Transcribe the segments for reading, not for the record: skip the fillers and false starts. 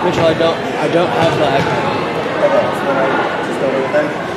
Mitchell, I don't have that. Okay, so then I just go over it then.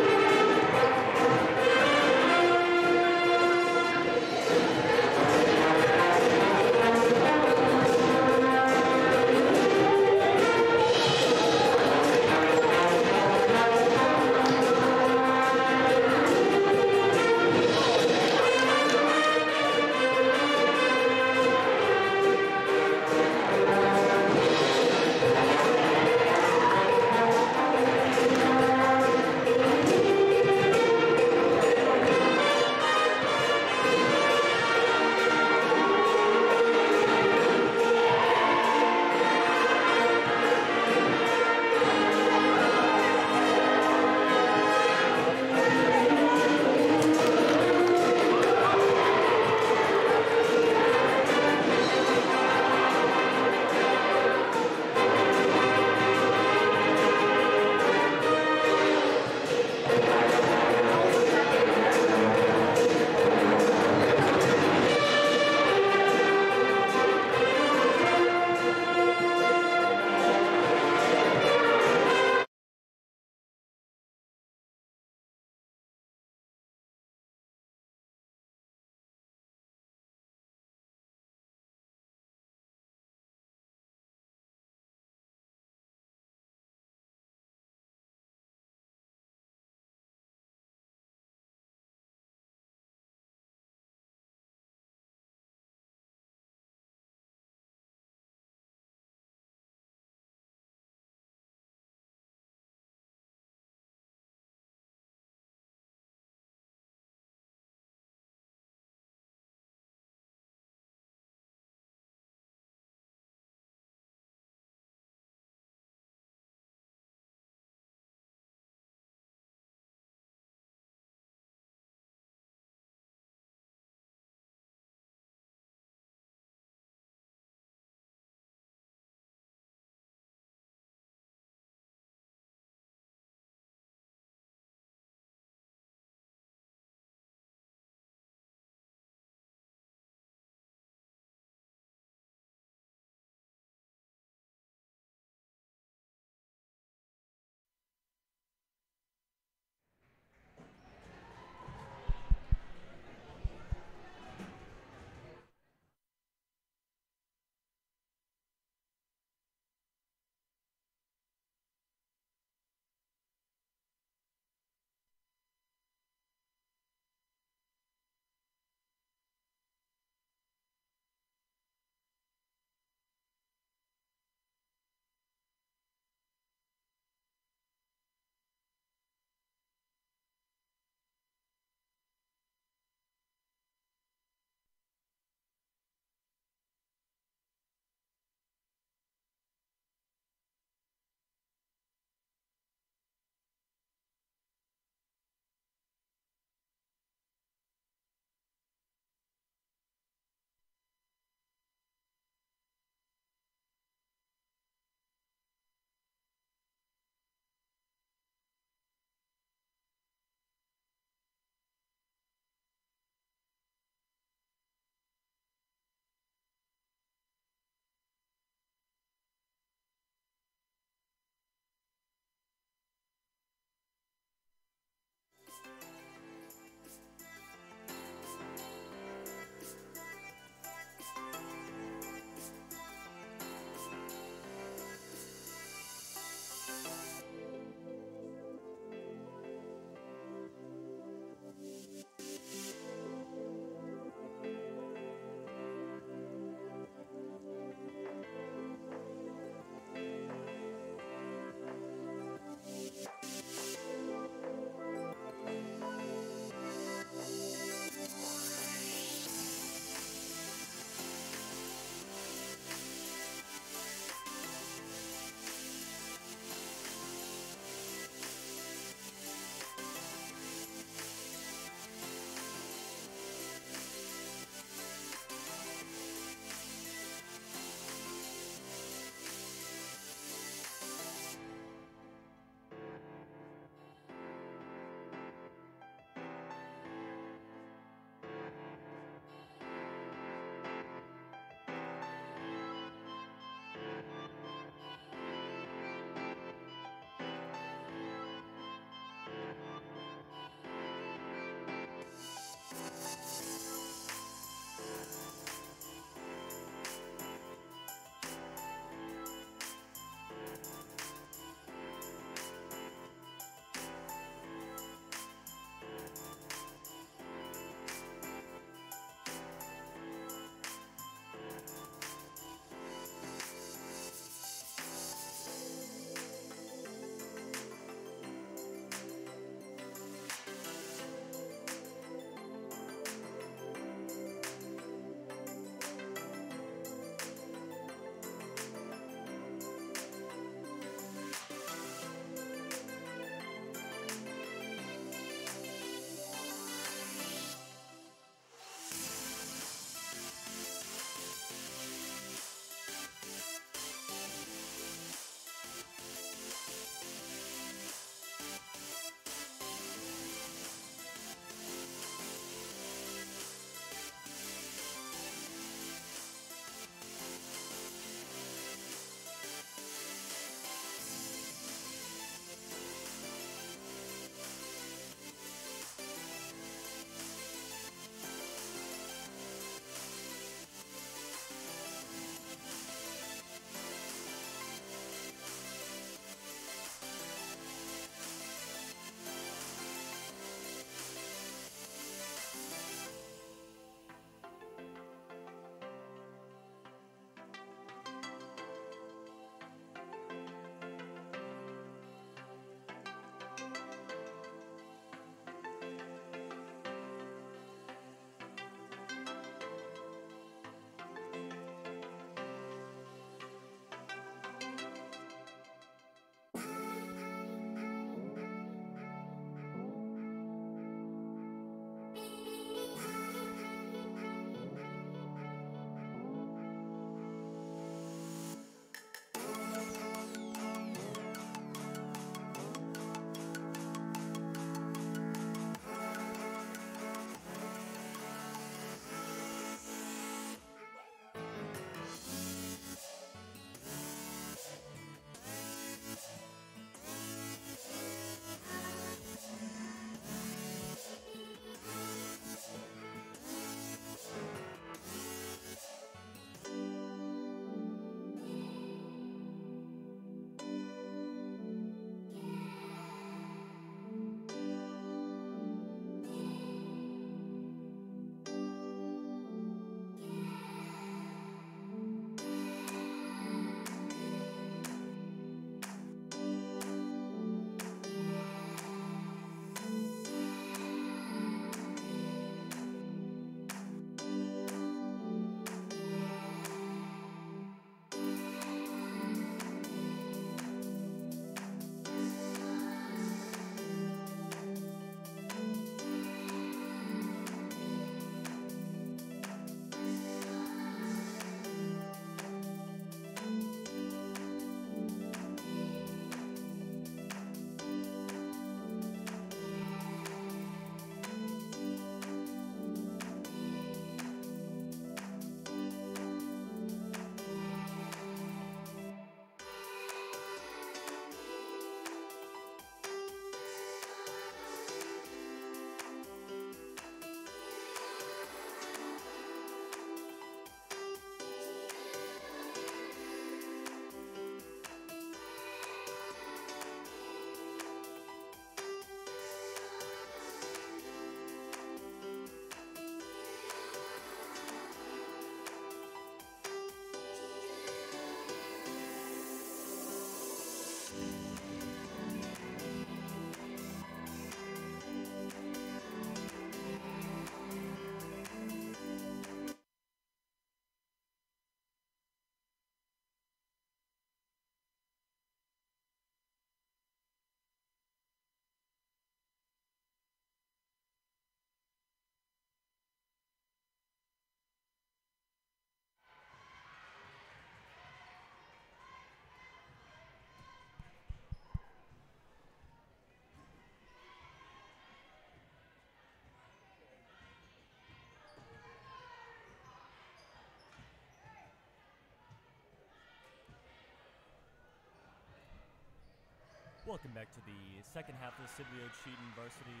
Welcome back to the second half of the Sibley Cheaton Varsity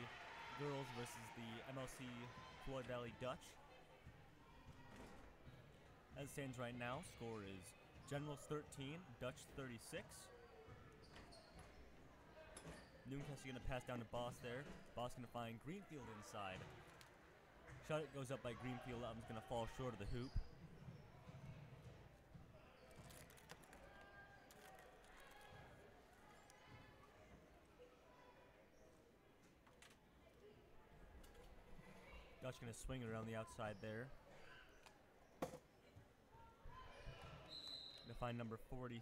Girls versus the MLC Floyd Valley Dutch. As it stands right now, score is Generals 13, Dutch 36. Nooncastle going to pass down to Boss there. Boss going to find Greenfield inside. Shot goes up by Greenfield. That one's going to fall short of the hoop. Dutch going to swing it around the outside there. Going to find number 43.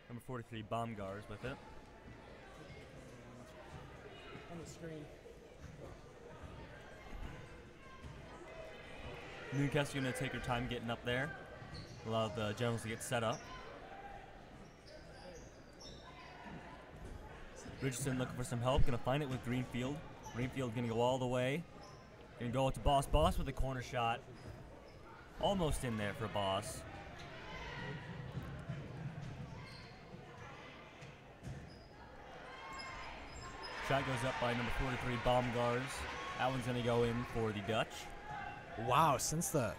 Number 43, Baumgars with it. On the screen. Newcastle going to take her time getting up there. Allow the Generals to get set up. Richardson looking for some help. Going to find it with Greenfield. Greenfield going to go all the way. Going to go to Boss. Boss with a corner shot. Almost in there for Boss. Shot goes up by number 43, Baumgars. That one's going to go in for the Dutch. Wow, since the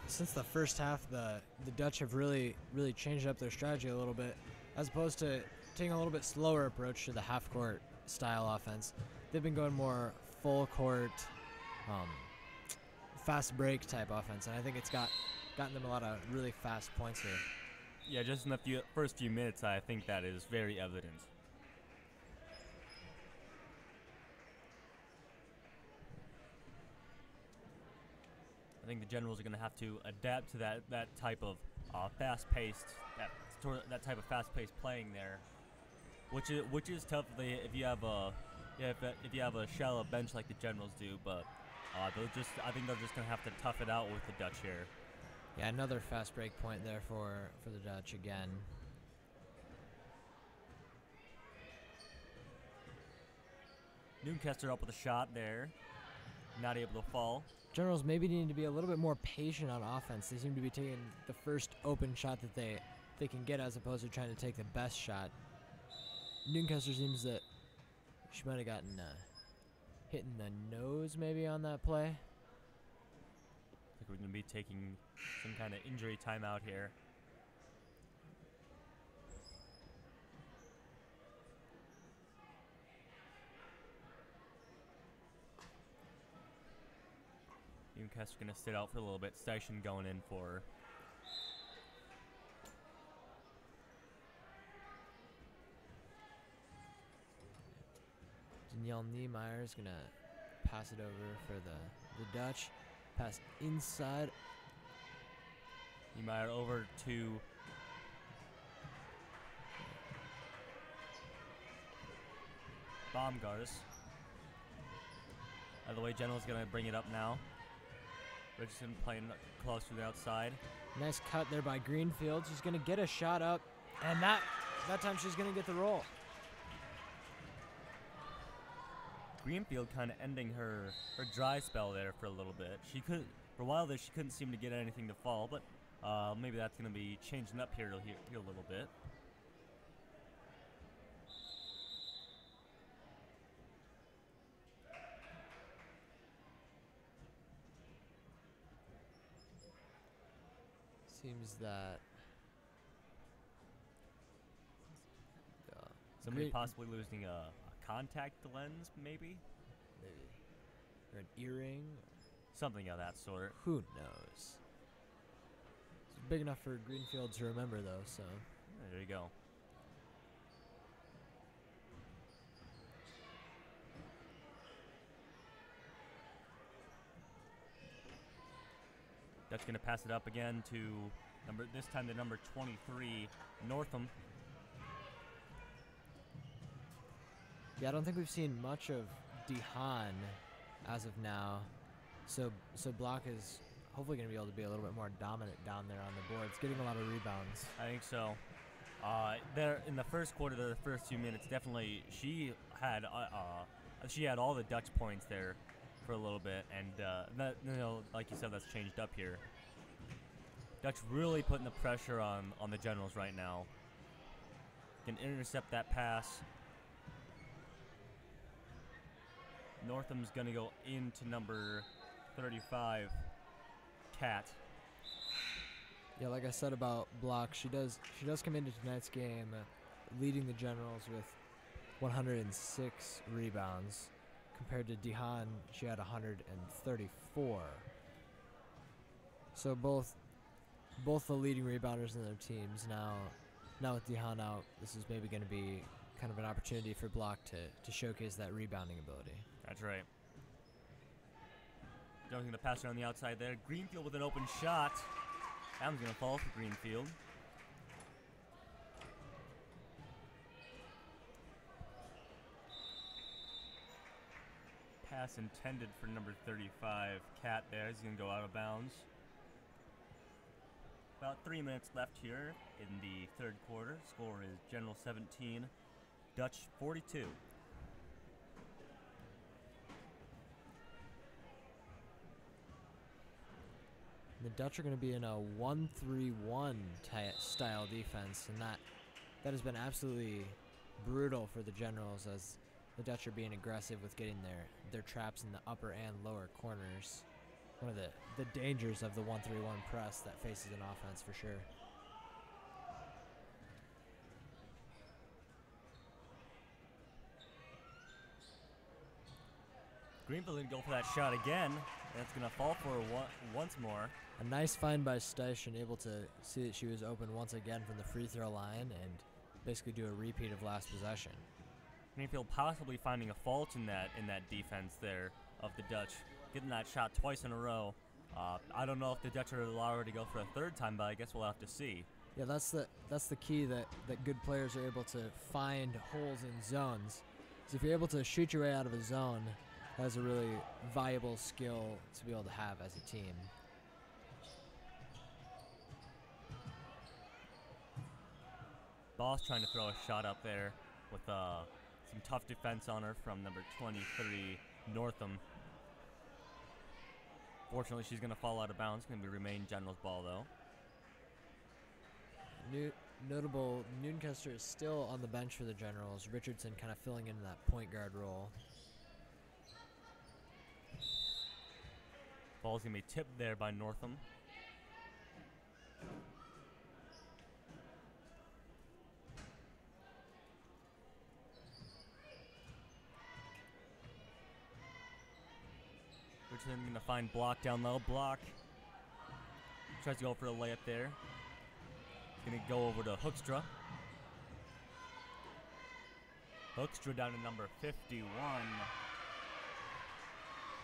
first half, the Dutch have really changed up their strategy a little bit, as opposed to taking a little bit slower approach to the half-court style offense. They've been going more full-court, fast break type offense, and I think it's gotten them a lot of really fast points here. Yeah, just in the first few minutes, I think that is very evident. I think the Generals are going to have to adapt to that type of fast-paced that type of fast-paced playing there, which is tough if you have a shallow bench like the Generals do. But I think they're just going to have to tough it out with the Dutch here. Yeah, another fast break point there for the Dutch again. Noonkester up with a shot there, not able to fall. Generals maybe need to be a little bit more patient on offense. They seem to be taking the first open shot that they can get, as opposed to trying to take the best shot. Noonkester seems that she might have gotten hit in the nose maybe on that play. I think we're going to be taking some kind of injury timeout here. Newcastle's going to sit out for a little bit. Station going in for her. Danielle Niemeyer is going to pass it over for the Dutch. Pass inside. Niemeyer over to Baumgars. Out of the way, General's going to bring it up now. Richardson playing close to the outside. Nice cut there by Greenfield. She's going to get a shot up, and that time she's going to get the roll. Greenfield kind of ending her dry spell there for a little bit. For a while there, she couldn't seem to get anything to fall, but maybe that's going to be changing up here a little bit. Seems that somebody possibly losing a contact lens, maybe, or an earring, something of that sort. Who knows? It's big enough for Greenfield to remember, though. So there you go. Dutch going to pass it up again to this time the number 23, Northam. Yeah, I don't think we've seen much of DeHaan as of now. So Block is hopefully going to be able to be a little bit more dominant down there on the boards, getting a lot of rebounds. I think so. There in the first quarter, the first few minutes, definitely she had all the Dutch points there for a little bit, and that, like you said, that's changed up here. Dutch really putting the pressure on the Generals right now. Can intercept that pass. Northam's going to go into number 35, Cat. Yeah, like I said about Block, she does come into tonight's game leading the Generals with 106 rebounds. Compared to Dehan, she had 134. So both the leading rebounders in their teams now with Dehan out, this is maybe going to be kind of an opportunity for Block to showcase that rebounding ability. That's right. Dunking the passer on the outside there. Greenfield with an open shot. That one's going to fall for Greenfield. Pass intended for number 35, Cat there. He's going to go out of bounds. About 3 minutes left here in the third quarter. Score is General 17, Dutch 42. The Dutch are going to be in a 1-3-1 style defense, and that has been absolutely brutal for the Generals, as the Dutch are being aggressive with getting their traps in the upper and lower corners. One of the dangers of the 1-3-1 press that faces an offense for sure. Greenfield didn't go for that shot again. That's going to fall for her once more. A nice find by Station, able to see that she was open once again from the free throw line and basically do a repeat of last possession. Greenfield possibly finding a fault in that defense there of the Dutch, getting that shot twice in a row. I don't know if the Dutch are allowed to go for a third time, but I guess we'll have to see. Yeah, that's the key that good players are able to find holes in zones. So if you're able to shoot your way out of a zone, that's a really valuable skill to be able to have as a team. Boss trying to throw a shot up there with some tough defense on her from number 23, Northam. Fortunately, she's going to fall out of bounds. Going to remain General's ball, though. Notable, Noonkester is still on the bench for the Generals. Richardson kind of filling in that point guard role. Ball's going to be tipped there by Northam. Richardson going to find Block down low. Block tries to go for a layup there. Going to go over to Hoekstra. Hoekstra down to number 51.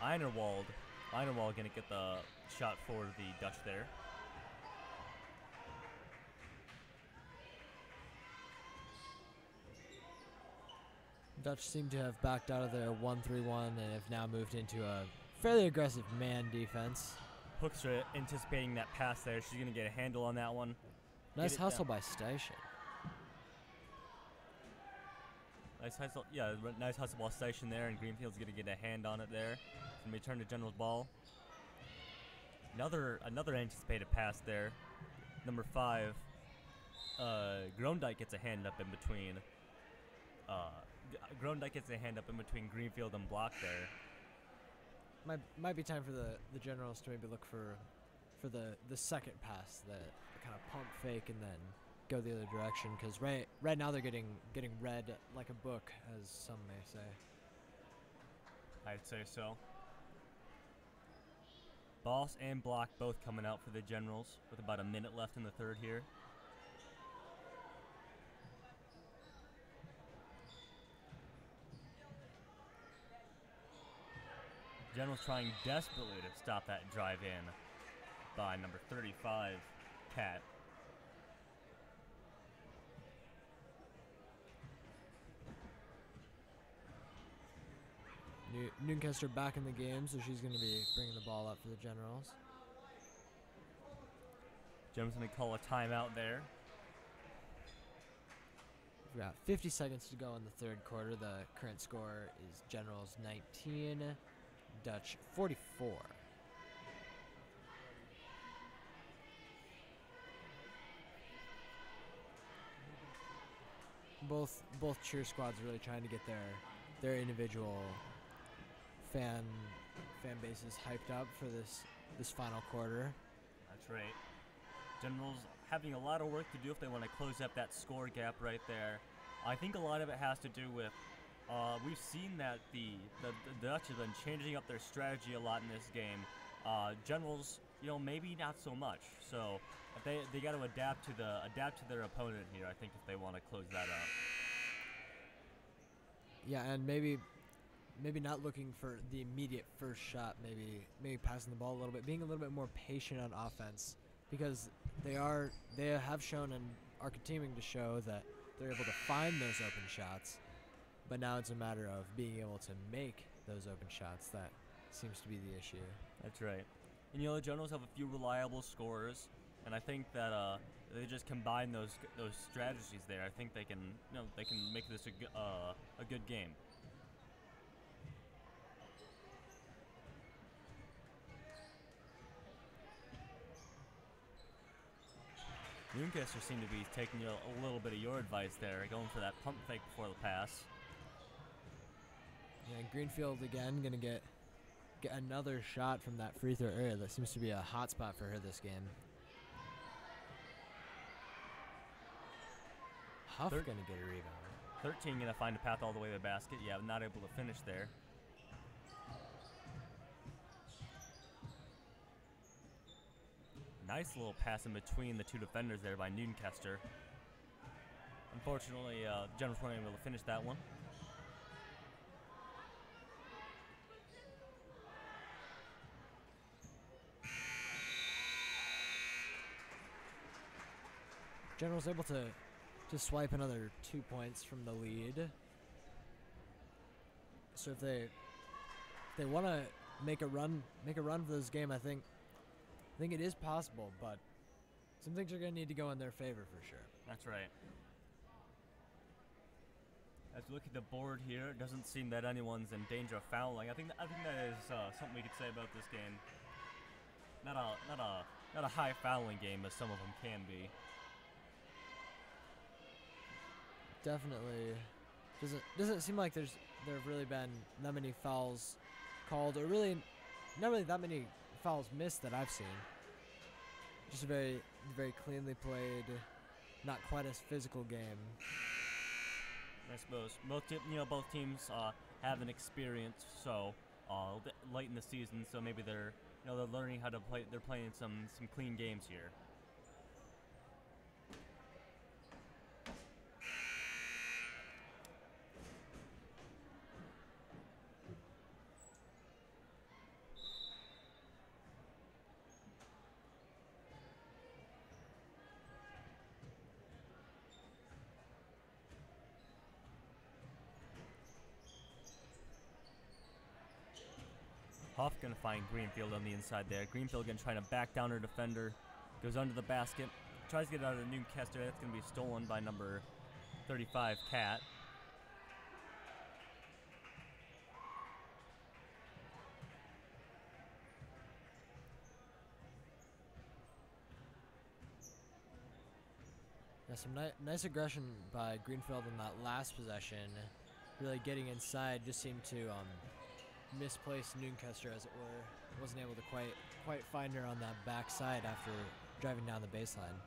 Einerwald going to get the shot for the Dutch there. Dutch seem to have backed out of their 1-3-1 and have now moved into a fairly aggressive man defense. Hoekstra anticipating that pass there. She's going to get a handle on that one. Nice hustle by Station. Nice hustle, yeah, nice hustle ball Station there, and Greenfield's going to get a hand on it there. It's going to be turned to General's ball. Another anticipated pass there. Number 5, Grondike gets a hand up in between. Grondike gets a hand up in between Greenfield and Block there. Might be time for the Generals to maybe look for the second pass, the kind of pump fake and then go the other direction, because right now they're getting read like a book, as some may say. I'd say so. Boss and Block both coming out for the Generals with about a minute left in the third here. Generals trying desperately to stop that drive in by number 35, Cat. Noonkester back in the game, so she's going to be bringing the ball up for the Generals. Generals going to call a timeout there. We've got 50 seconds to go in the third quarter. The current score is Generals 19, Dutch 44. both cheer squads really trying to get their individual fan bases hyped up for this final quarter. That's right. Generals having a lot of work to do if they want to close up that score gap right there. I think a lot of it has to do with we've seen that the Dutch have been changing up their strategy a lot in this game. Generals, maybe not so much. So they got to adapt to their opponent here, I think, if they want to close that up. Yeah, and maybe not looking for the immediate first shot. Maybe passing the ball a little bit, being a little bit more patient on offense, because they have shown and are continuing to show that they're able to find those open shots. But now it's a matter of being able to make those open shots. That seems to be the issue. That's right. And the Generals have a few reliable scorers, and I think that they just combine those strategies there. I think they can make this a good game. Newcastle seem to be taking a little bit of your advice there, going for that pump fake before the pass. Yeah, Greenfield again gonna get another shot from that free throw area. That seems to be a hot spot for her this game. Huff gonna get a rebound. 13 gonna find a path all the way to the basket. Yeah, not able to finish there. Nice little pass in between the two defenders there by Newcastle. Unfortunately, Generals weren't able to finish that one. Generals able to swipe another 2 points from the lead. So if they want to make a run for this game, I think it is possible, but some things are going to need to go in their favor for sure. That's right. As we look at the board here, it doesn't seem that anyone's in danger of fouling. I think that is something we could say about this game. Not a high fouling game as some of them can be. Definitely doesn't seem like there have really been that many fouls called, or really not really that many fouls missed that I've seen. Just a very, very cleanly played, not quite as physical game. I suppose both teams have an experience, so late in the season, so maybe they're learning how to play. They're playing some clean games here. Huff gonna find Greenfield on the inside there. Greenfield gonna try to back down her defender. Goes under the basket. Tries to get out of Newcastle. That's gonna be stolen by number 35, Cat. Yeah, some nice aggression by Greenfield in that last possession. Really getting inside, just seemed to misplace Newcastle, as it were. Wasn't able to quite find her on that backside after driving down the baseline.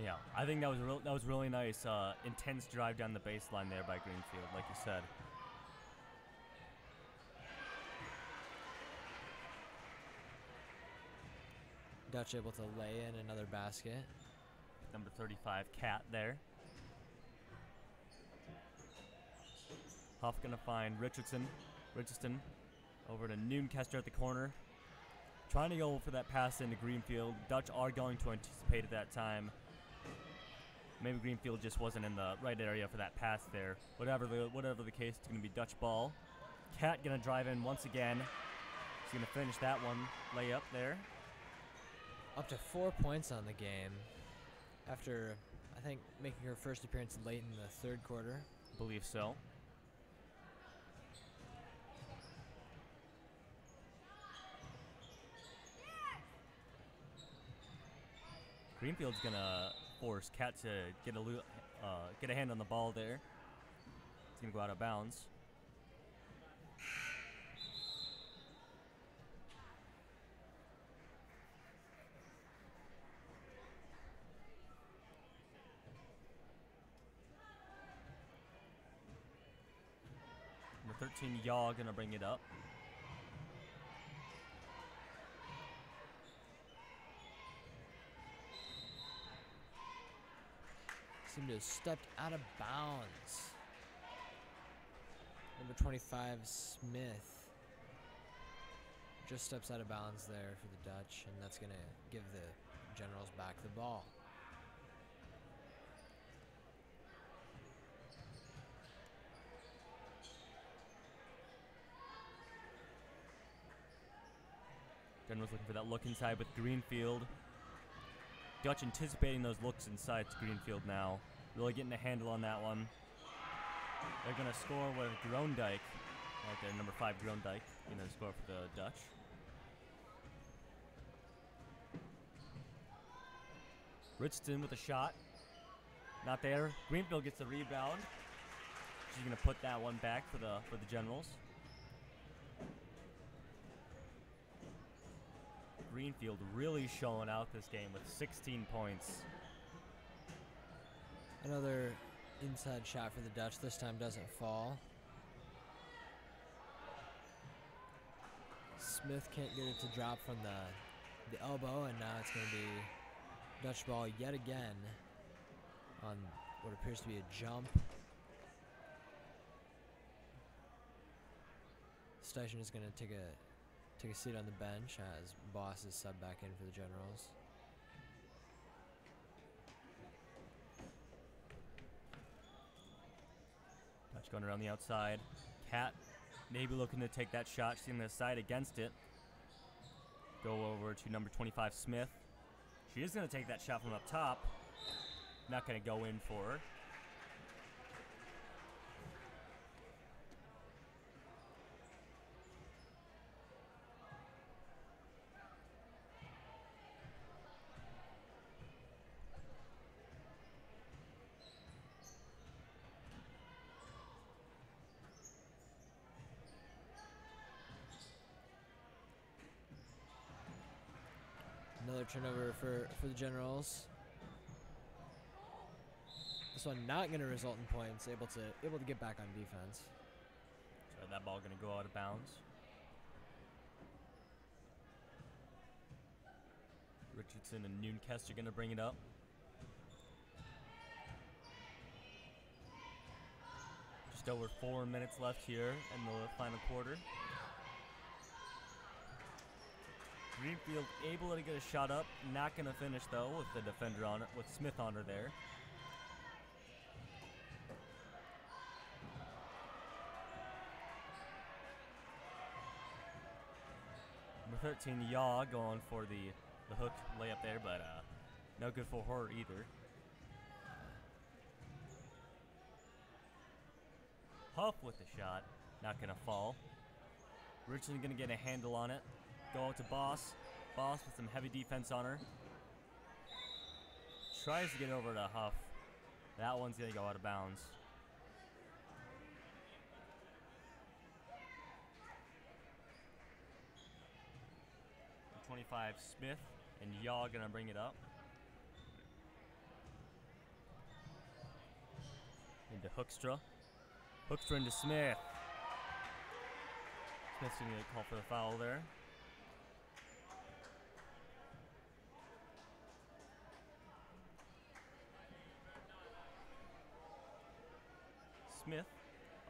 Yeah, I think that was really nice, intense drive down the baseline there by Greenfield, like you said. Dutch able to lay in another basket. Number 35, Cat there. Huff gonna find Richardson over to Newcastle at the corner. Trying to go for that pass into Greenfield. Dutch are going to anticipate at that time. Maybe Greenfield just wasn't in the right area for that pass there. Whatever the case, it's gonna be Dutch ball. Cat gonna drive in once again. He's gonna finish that one. Layup there. Up to 4 points on the game after, I think, making her first appearance late in the third quarter. I believe so. Greenfield's gonna force Cat to get get a hand on the ball there. It's gonna go out of bounds. Number 13, Yaw, gonna bring it up. Seemed to have stepped out of bounds. Number 25, Smith, just steps out of bounds there for the Dutch, and that's going to give the Generals back the ball. Generals looking for that look inside with Greenfield. Dutch anticipating those looks inside to Greenfield now. Really getting a handle on that one. They're going to score with Grondijk. Right there, number 5 Grondijk. Going to score for the Dutch. Richardson with a shot. Not there. Greenfield gets the rebound. She's going to put that one back for the Generals. Greenfield really showing out this game with 16 points. Another inside shot for the Dutch. This time doesn't fall. Smith can't get it to drop from the elbow, and now it's going to be Dutch ball yet again on what appears to be a jump. Station is going to take a seat on the bench as Boss is subbed back in for the Generals. Dutch going around the outside. Cat maybe looking to take that shot. She's going to side against it. Go over to number 25, Smith. She is going to take that shot from up top. Not going to go in for her. Another turnover for the Generals. This one not going to result in points. Able to get back on defense. So that ball going to go out of bounds. Richardson and Noonkest are going to bring it up. Just over 4 minutes left here in the final quarter. Greenfield able to get a shot up, not going to finish though with the defender on it, with Smith on her there. Number 13, Yaw, going for the hook layup there, but no good for her either. Huff with the shot, not going to fall. Richardson going to get a handle on it. Go out to Boss. Boss with some heavy defense on her. Tries to get over to Huff. That one's going to go out of bounds. The 25, Smith and Yaw going to bring it up. Into Hoekstra. Hoekstra into Smith. Smith's going to call for the foul there. Smith,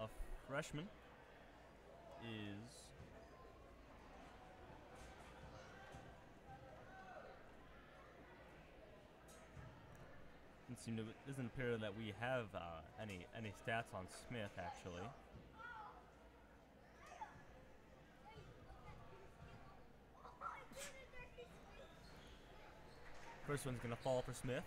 a freshman, doesn't appear that we have any stats on Smith actually. First one's gonna fall for Smith.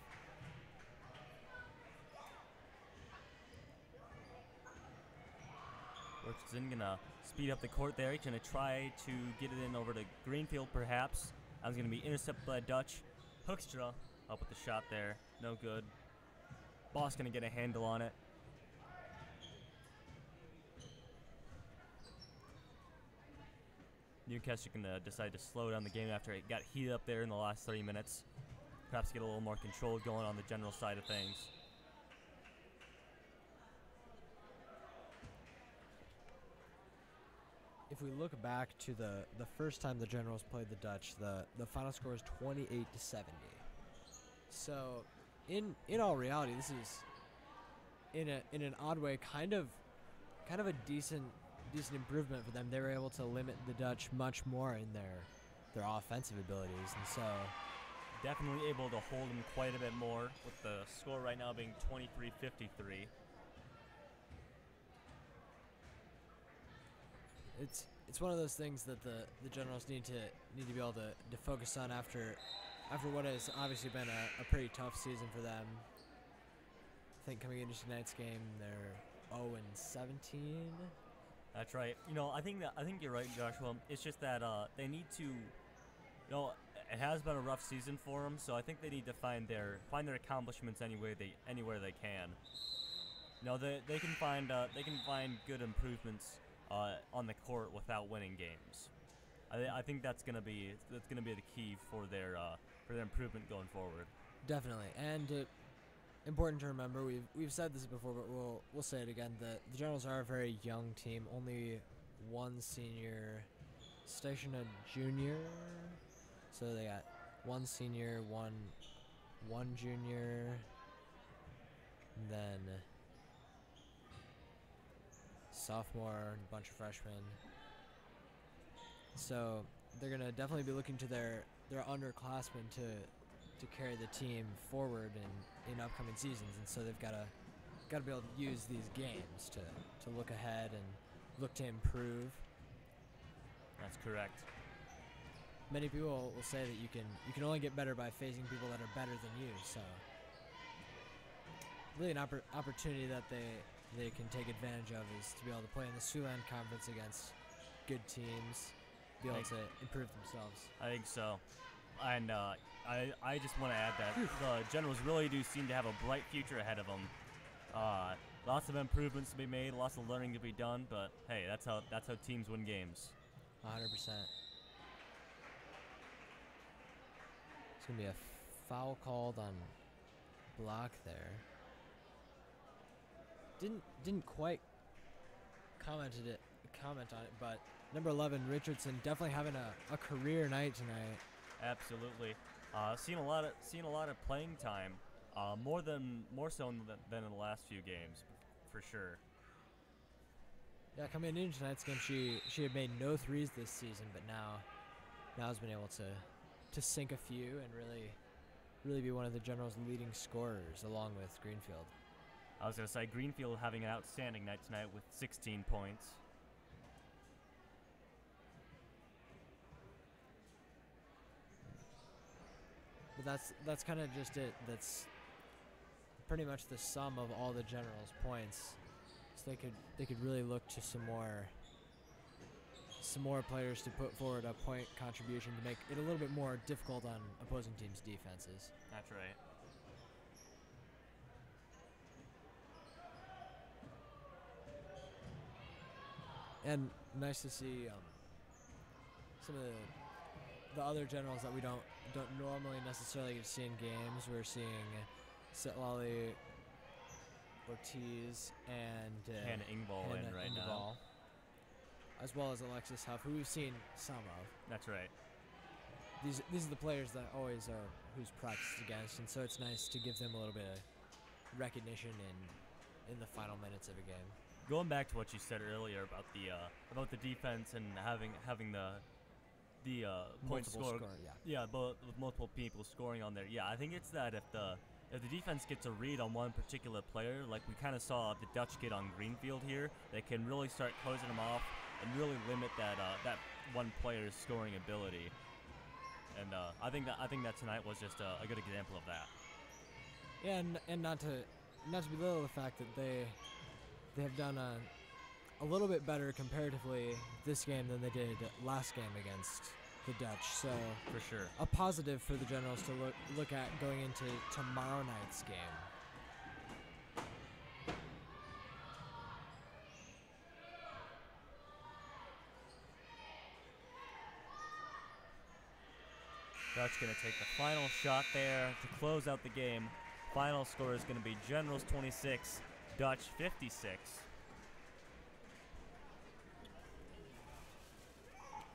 Richardson gonna speed up the court there. He's gonna try to get it in over to Greenfield perhaps. That was gonna be intercepted by Dutch. Hoekstra up with the shot there. No good. Boss going to get a handle on it. Newcastle can decide to slow down the game after it got heated up there in the last 30 minutes. Perhaps get a little more control going on the general side of things. If we look back to the first time the Generals played the Dutch, the final score was 28-70. So, in all reality, this is in an odd way kind of a decent improvement for them. They were able to limit the Dutch much more in their offensive abilities, and so definitely able to hold them quite a bit more, with the score right now being 23-53. It's one of those things that the Generals need to be able to focus on after what has obviously been a pretty tough season for them. I think coming into tonight's game, they're 0-17. That's right. You know, I think you're right, Joshua. It's just that they need to. You know, it has been a rough season for them, so I think they need to find their accomplishments anywhere they can. You know, they can find good improvements on the court without winning games. I think that's gonna be the key for their improvement going forward. Definitely, and important to remember. We've said this before, but we'll say it again. The Generals are a very young team. Only one senior, station a junior. So they got one senior, one junior, and then sophomore, and a bunch of freshmen. So they're gonna definitely be looking to their underclassmen to carry the team forward in upcoming seasons, and so they've got to be able to use these games to look ahead and look to improve. That's correct. Many people will say that you can only get better by facing people that are better than you. So really an opportunity that they can take advantage of is to be able to play in the Siouxland Conference against good teams, be able to improve themselves. I think so. And I just want to add that the Generals really do seem to have a bright future ahead of them. Lots of improvements to be made, lots of learning to be done, but hey, that's how teams win games. 100%. It's gonna be a foul called on block there. Didn't quite comment on it, but number 11 Richardson definitely having a career night tonight. Absolutely, seen a lot of playing time, more so than in the last few games, for sure. Yeah, coming into tonight's game, she had made no threes this season, but now has been able to sink a few and really be one of the Generals' leading scorers, along with Greenfield. I was gonna say Greenfield having an outstanding night tonight with 16 points. But that's kind of just it. That's pretty much the sum of all the Generals' points. So they could really look to some more players to put forward a point contribution to make it a little bit more difficult on opposing teams' defenses. That's right. And nice to see some of the other Generals that we don't normally necessarily get to see in games. We're seeing Sitlali, Ortiz, and Hannah Ingvall in right now, as well as Alexis Huff, who we've seen some of. That's right. These are the players that always are who's practiced against, and so it's nice to give them a little bit of recognition in the final minutes of a game. Going back to what you said earlier about the defense and having the point score, but with multiple people scoring on there. Yeah, I think it's that if the defense gets a read on one particular player, like we kind of saw the Dutch get on Greenfield here, they can really start closing them off and really limit that one player's scoring ability. And I think that tonight was just a good example of that. Yeah, and not to belittle the fact that they have done a little bit better comparatively this game than they did last game against the Dutch. So for sure, a positive for the Generals to look at going into tomorrow night's game. Dutch going to take the final shot there to close out the game. Final score is going to be Generals 26, Dutch 56.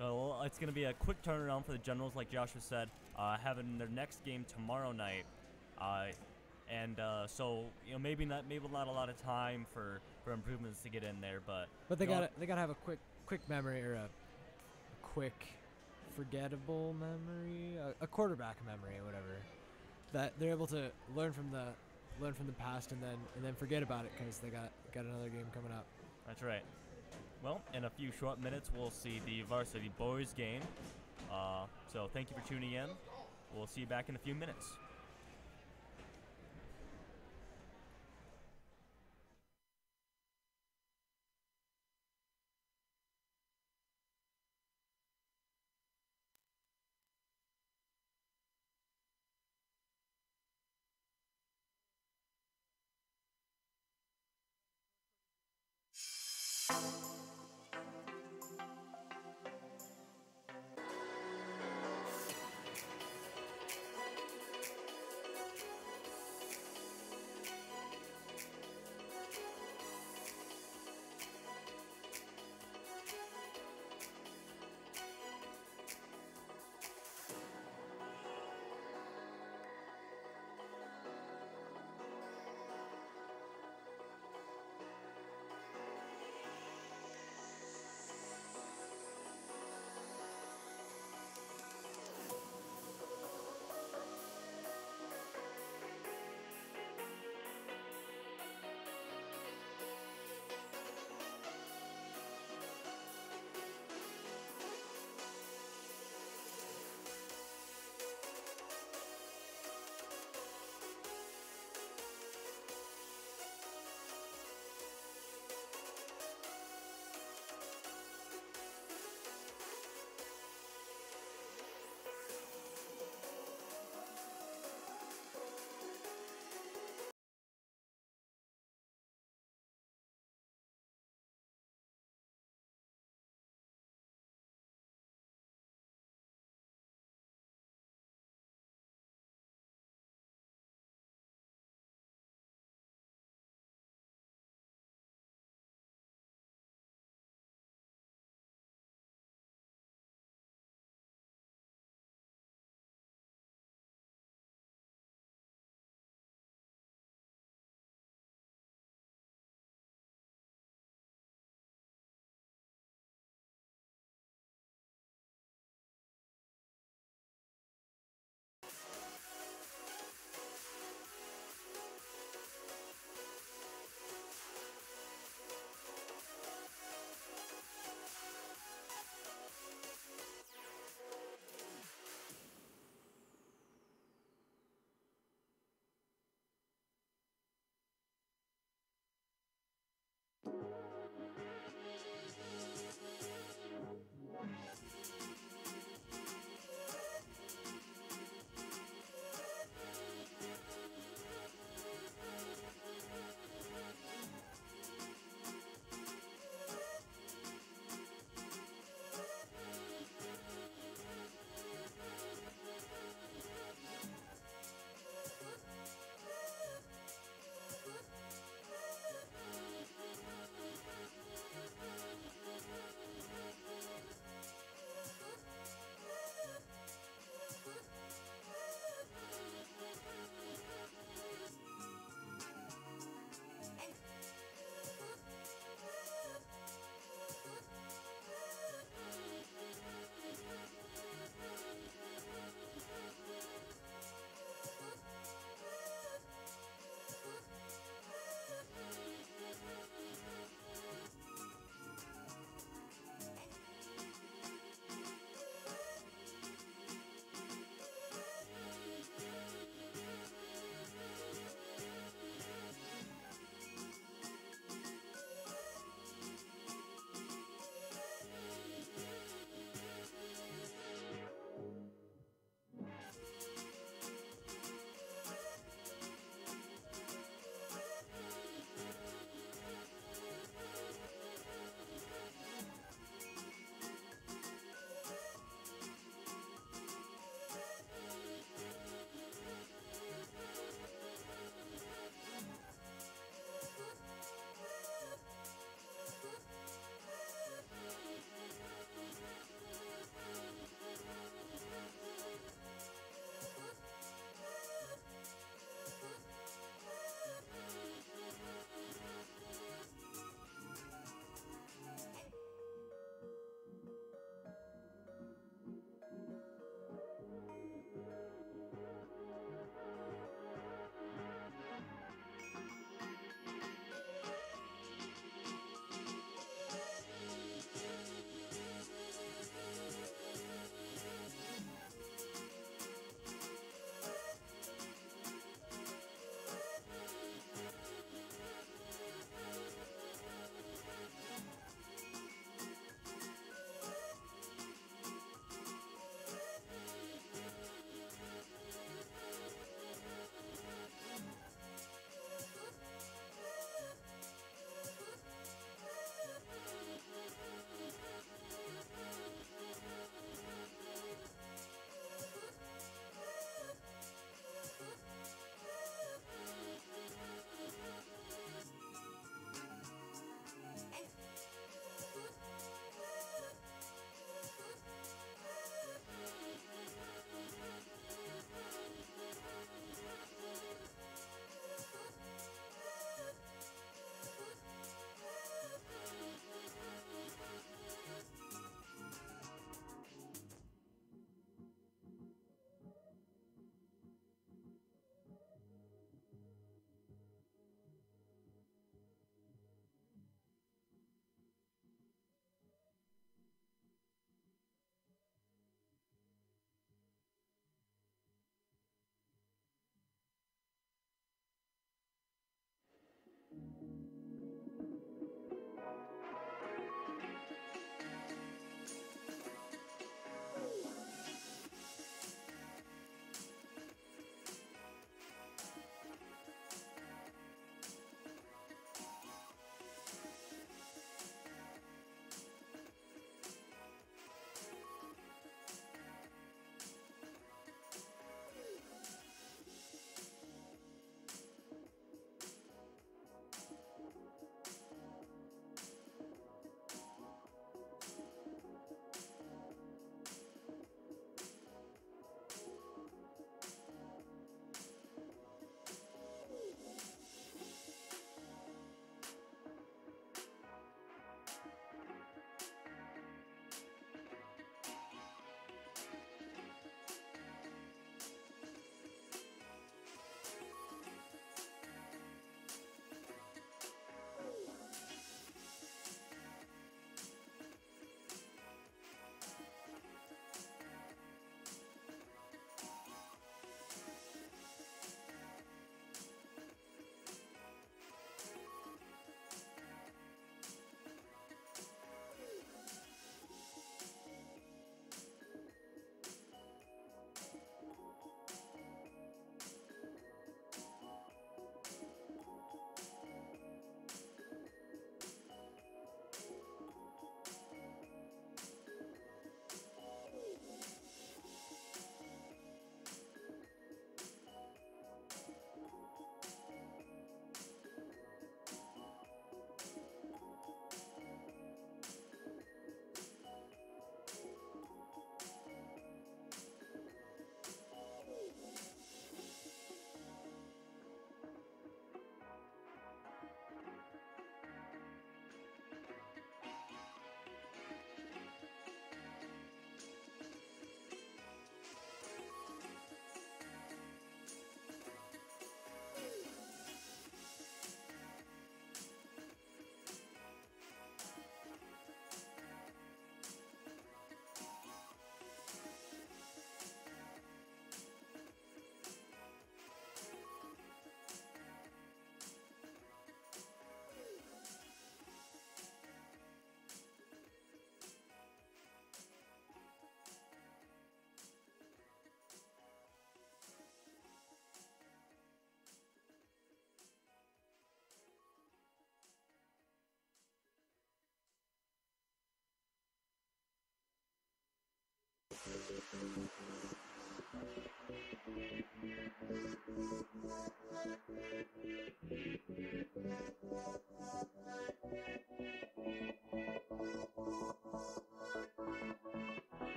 Well, it's going to be a quick turnaround for the Generals, like Joshua said, having their next game tomorrow night. So maybe not a lot of time for improvements to get in there, but they gotta have a quick memory, or a quick forgettable memory, a quarterback memory, or whatever, that they're able to learn from the past and then forget about it, because they got another game coming up. That's right. Well, in a few short minutes, we'll see the varsity boys game. So thank you for tuning in. We'll see you back in a few minutes.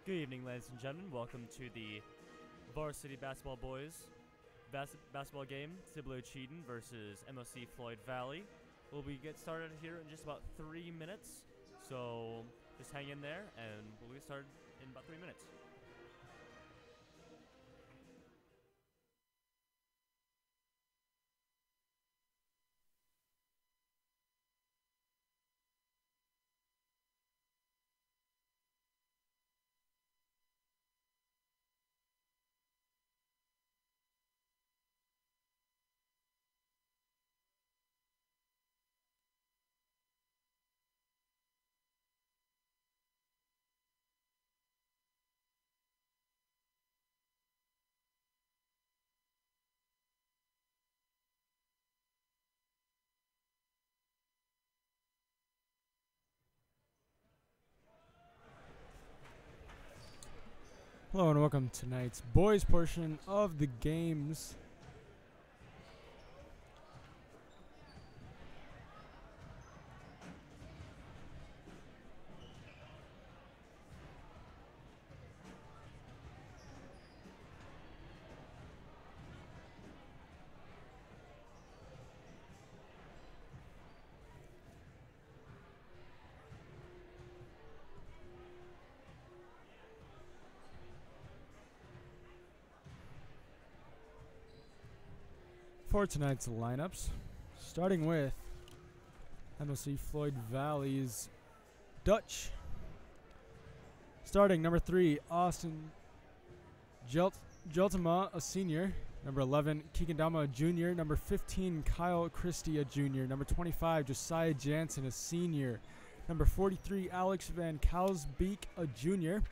Good evening, ladies and gentlemen. Welcome to the Varsity Basketball Boys basketball game, Cibolo Cheaton versus MOC Floyd Valley. We'll get started here in just about 3 minutes, so just hang in there, and we'll get started in about 3 minutes. Hello and welcome to tonight's boys portion of the games. For tonight's lineups, starting with MOC Floyd Valley's Dutch. Starting number 3, Austin Jelt Joltama, a senior. Number 11, Keegan-Dama, a junior. Number 15, Kyle Christie, a junior. Number 25, Josiah Jansen, a senior. Number 43, Alex Van Kalsbeek, a junior.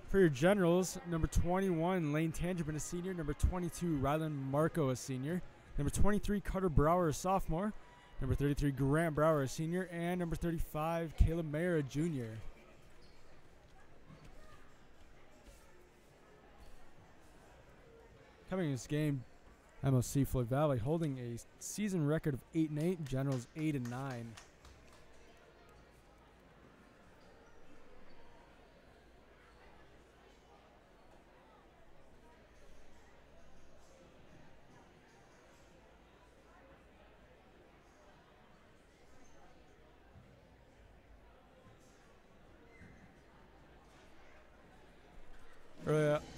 For your generals, number 21, Lane Tangerman, a senior. Number 22, Rylan Marco, a senior. Number 23, Carter Brower, a sophomore. Number 33, Grant Brower, a senior. And number 35, Caleb Mayer, a junior. Coming in this game, MOC Floyd Valley holding a season record of 8-8, generals 8-9.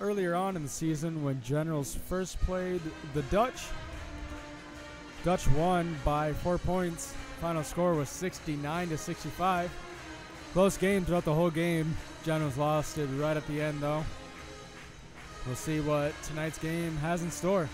Earlier on in the season, when Generals first played the Dutch won by 4 points. Final score was 69-65. Close game throughout the whole game. Generals lost it right at the end, though. We'll see what tonight's game has in store.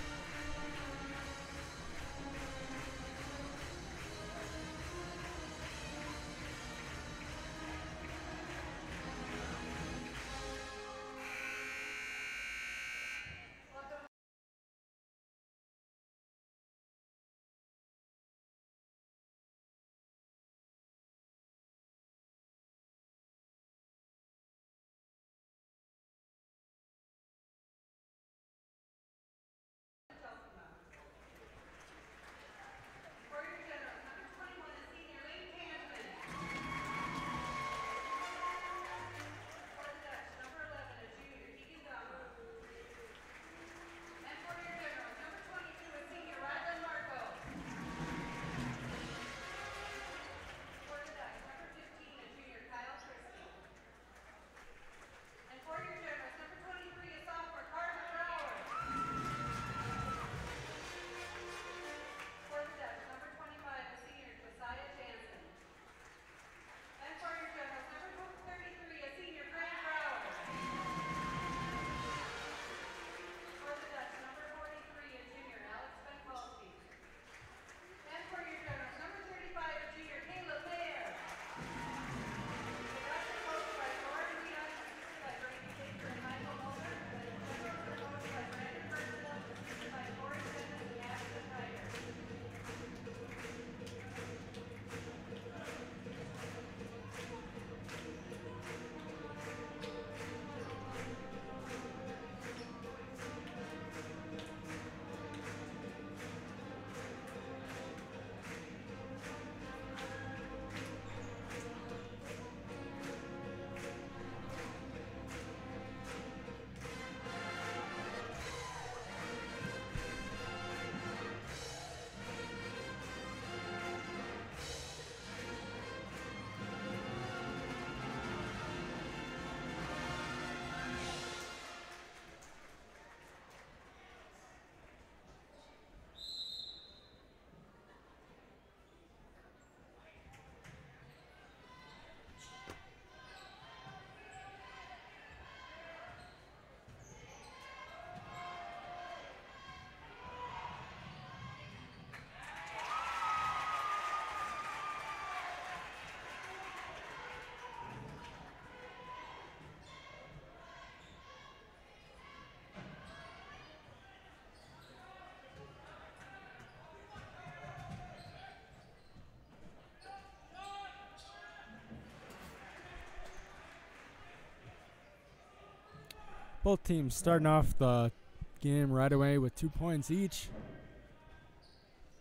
Both teams starting off the game right away with 2 points each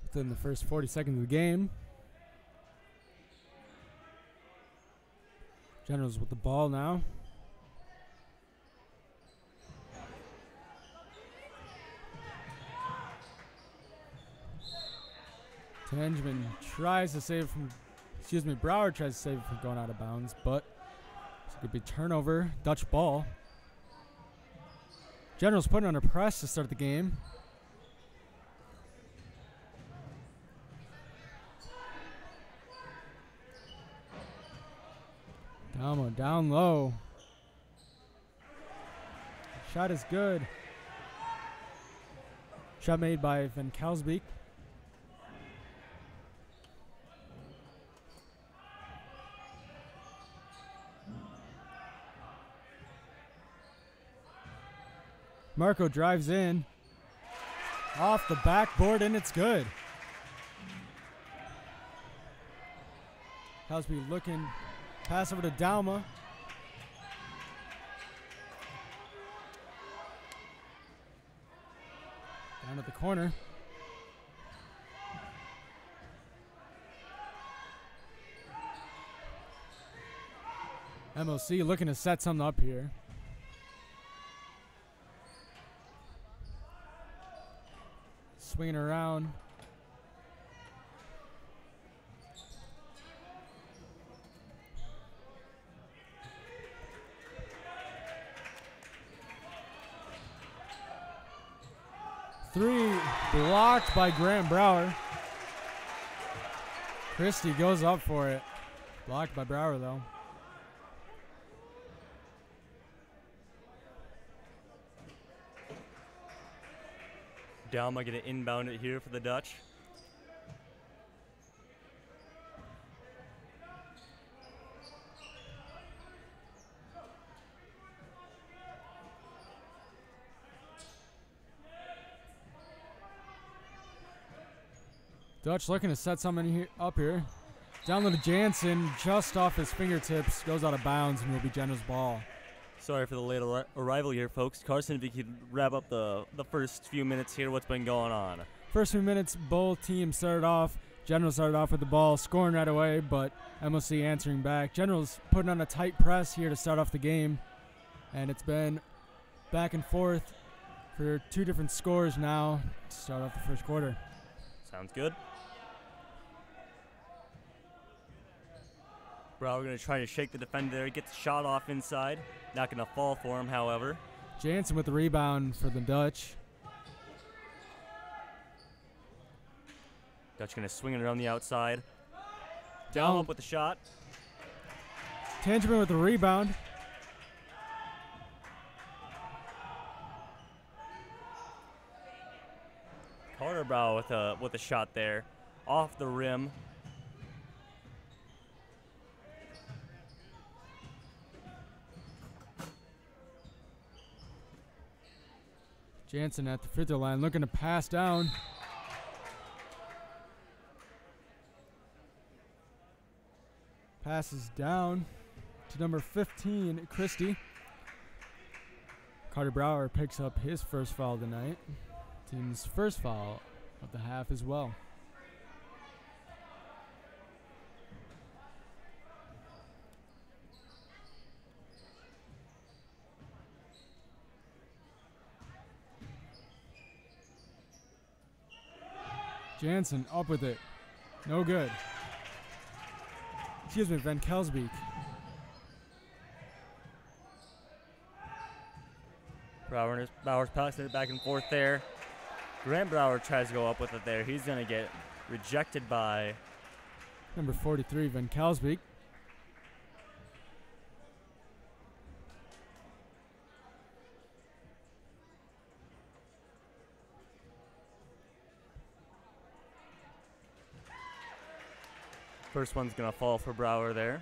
within the first 40 seconds of the game. Generals with the ball now. Tangeman tries to save it from, Brower tries to save it from going out of bounds, but it's going to be turnover, Dutch ball. Generals putting under press to start the game. Down low. Shot is good. Shot made by Van Kalsbeek. Marco drives in. Off the backboard, and it's good. Kalsbeek looking. Pass over to Dalma. Down at the corner. MOC looking to set something up here. Swinging around. Three blocked by Grant Brower. Christie goes up for it. Blocked by Brower though. Dalma going to inbound it here for the Dutch. Dutch looking to set something up here. Down to Jansen, just off his fingertips, goes out of bounds and will be Jenner's ball. Sorry for the late arrival here, folks. Carson, if you could wrap up the first few minutes here, what's been going on? First few minutes, both teams started off. General started off with the ball, scoring right away, but MOC answering back. General's putting on a tight press here to start off the game, and it's been back and forth for two different scores now to start off the first quarter. Sounds good. Brower going to try to shake the defender there. Gets the shot off inside. Not going to fall for him, however. Jansen with the rebound for the Dutch. Dutch going to swing it around the outside. Down up with the shot. Tangerman with the rebound. Carter Brower with a shot there. Off the rim. Jansen at the free throw line looking to pass down. Passes down to number 15, Christie. Carter Brower picks up his first foul tonight. Team's first foul of the half as well. Jansen up with it. No good. Excuse me, Van Kalsbeek. Brower's passing it back and forth there. Grant Brower tries to go up with it there. He's going to get rejected by number 43, Van Kalsbeek. First one's going to fall for Brower there.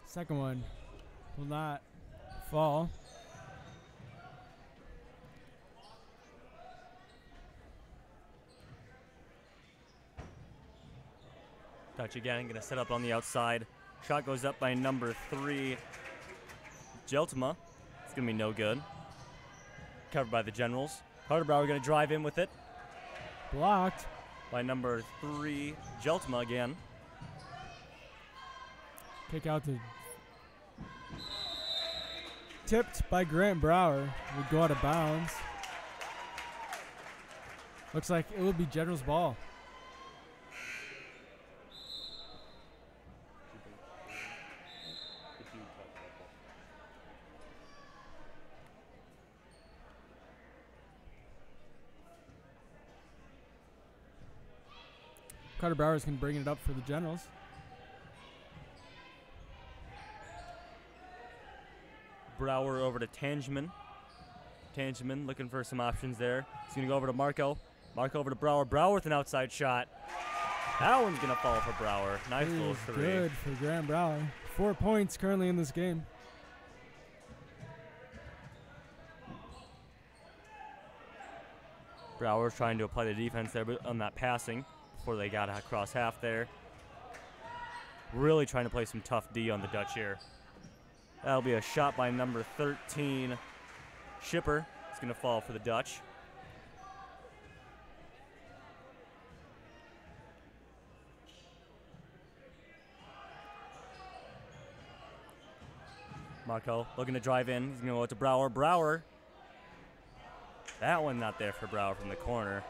Second one will not fall. Dutch again, going to set up on the outside. Shot goes up by number 3, Jeltema. It's going to be no good. Covered by the Generals. Carter Brower going to drive in with it. Blocked by number 3, Jeltema again. Kick out to tipped by Grant Brower. Would go out of bounds. Looks like it would be General's ball. Carter Brower's going to bring it up for the Generals. Brower over to Tangeman. Tangeman looking for some options there. He's going to go over to Marco. Marco over to Brower. Brower with an outside shot. That one's going to fall for Brower. Nice little three. Good for Grant Brower. 4 points currently in this game. Brower's trying to apply the defense there on that passing before they got across half there. Really trying to play some tough D on the Dutch here. That'll be a shot by number 13, Schipper. It's going to fall for the Dutch. Marco looking to drive in. He's going to go to Brower. Brower. That one not there for Brower from the corner.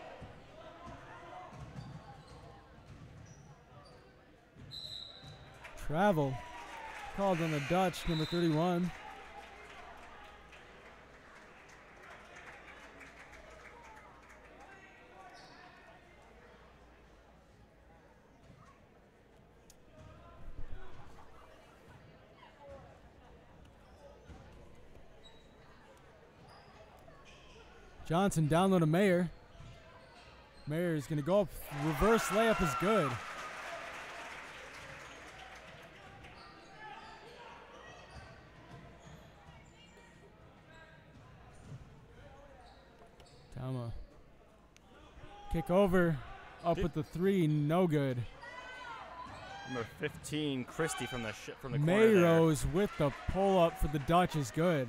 Travel called on the Dutch, number 31. Johnson down low to Mayer. Mayer is going to go up. Reverse layup is good. Tama. Kick over. Up with the three. No good. Number 15, Christie from the corner there. Mayrose with the pull up for the Dutch is good.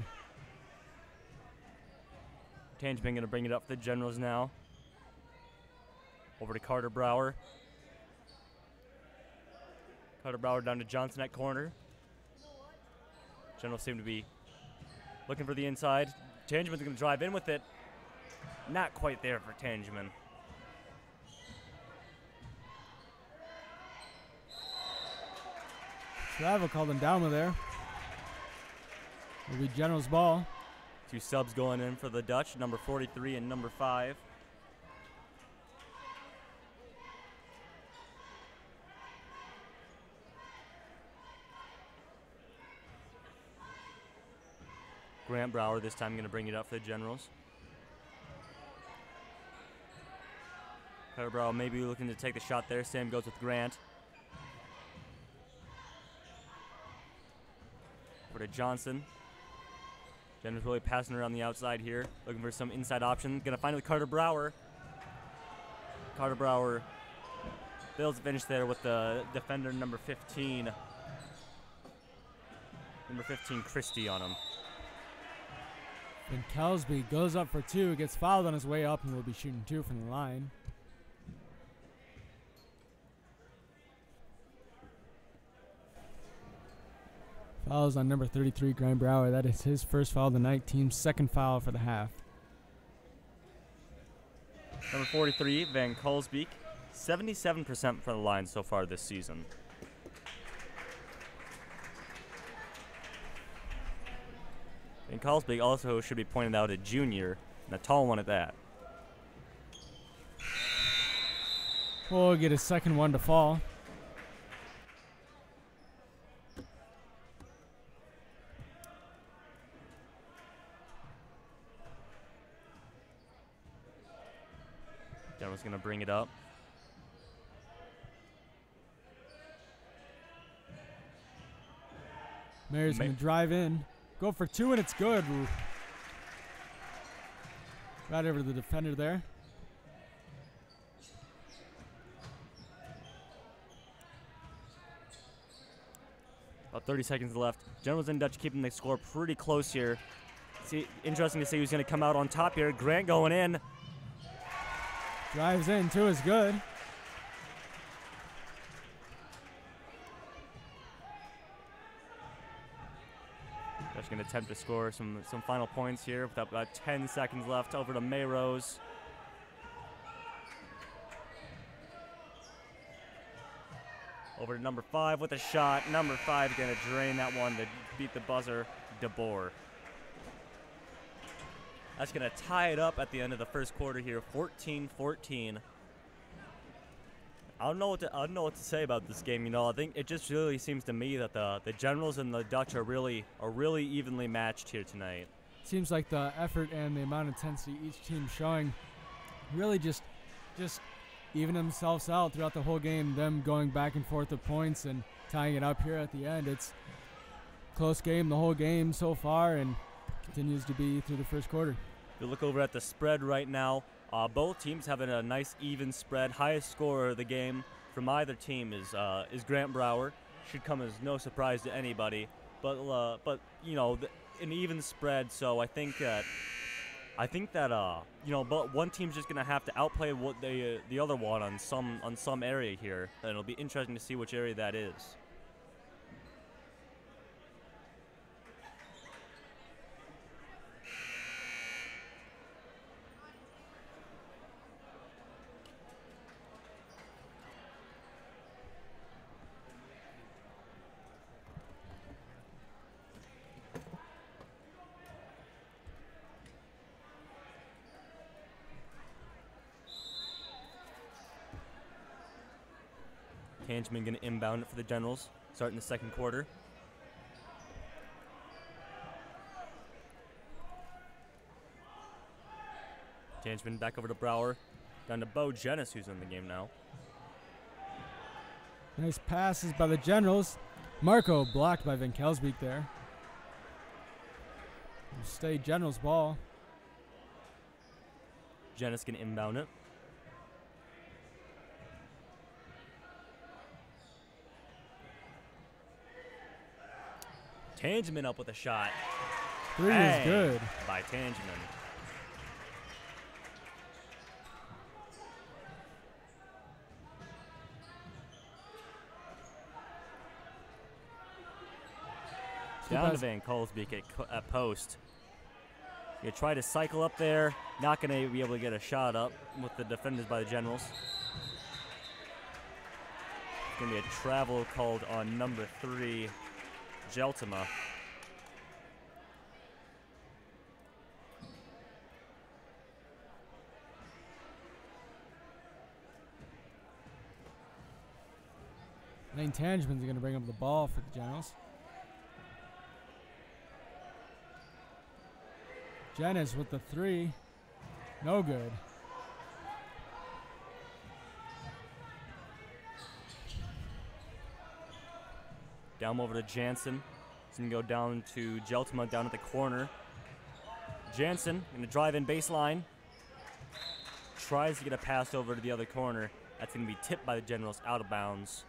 Tangeman going to bring it up for the Generals now. Over to Carter Brower. Carter Brower down to Johnson at corner. Generals seem to be looking for the inside. Tangeman's going to drive in with it. Not quite there for Tangeman. Travel called him down there. Will be General's ball. Two subs going in for the Dutch, number 43 and number 5. Grant Brower this time going to bring it up for the Generals. Carter Brower maybe looking to take the shot there. Sam goes with Grant. Over to Johnson. General's really passing around the outside here, looking for some inside option. Gonna find it with Carter Brower. Carter Brower builds a finish there with the defender number 15. Number 15, Christie on him. And Kelsby goes up for two, gets fouled on his way up, and will be shooting two from the line. Fouls on number 33, Grant Brower. That is his first foul of the night, team's second foul for the half. Number 43, Van Kolsbeek, 77% for the line so far this season. Van Kolsbeek also should be pointed out a junior, and a tall one at that. We'll get his second one to fall. General's going to bring it up. Mayer's going to drive in. Go for two, and it's good. Right over to the defender there. About 30 seconds left. Generals and Dutch keeping the score pretty close here. Interesting to see who's going to come out on top here. Grant going in. Drives in, two is good. Dutch going to attempt to score some final points here with about 10 seconds left. Over to Mayrose. Over to number 5 with a shot. Number 5 going to drain that one to beat the buzzer, DeBoer. That's going to tie it up at the end of the first quarter here, 14-14. I don't know what to say about this game. You know, I think it just really seems to me that the Generals and the Dutch are really evenly matched here tonight. Seems like the effort and the amount of intensity each team showing really just even themselves out throughout the whole game. Them going back and forth with points and tying it up here at the end. It's close game the whole game so far, and continues to be through the first quarter. If you look over at the spread right now, both teams having a nice even spread. Highest scorer of the game from either team is Grant Brower. Should come as no surprise to anybody. But you know, an even spread. So I think that you know, but one team's just gonna have to outplay what the other one on some area here, and it'll be interesting to see which area that is. Tangeman going to inbound it for the Generals, starting the second quarter. Tangeman back over to Brower, down to Bo Jenis, who's in the game now. Nice passes by the Generals. Marco blocked by Van Kelsbeek there. Stay Generals ball. Jenis going to inbound it. Tangeman up with a shot. Three is good. By Tangeman. Down to Van Kelsbeek at post. You try to cycle up there. Not going to be able to get a shot up with the defenders by the Generals. It's going to be a travel called on number 3, Jeltima. Lane Tangeman's going to bring up the ball for the Generals. Jenis with the 3. No good. Down over to Jansen. He's going to go down to Jeltima down at the corner. Jansen going to drive in baseline. Tries to get a pass over to the other corner. That's going to be tipped by the Generals out of bounds.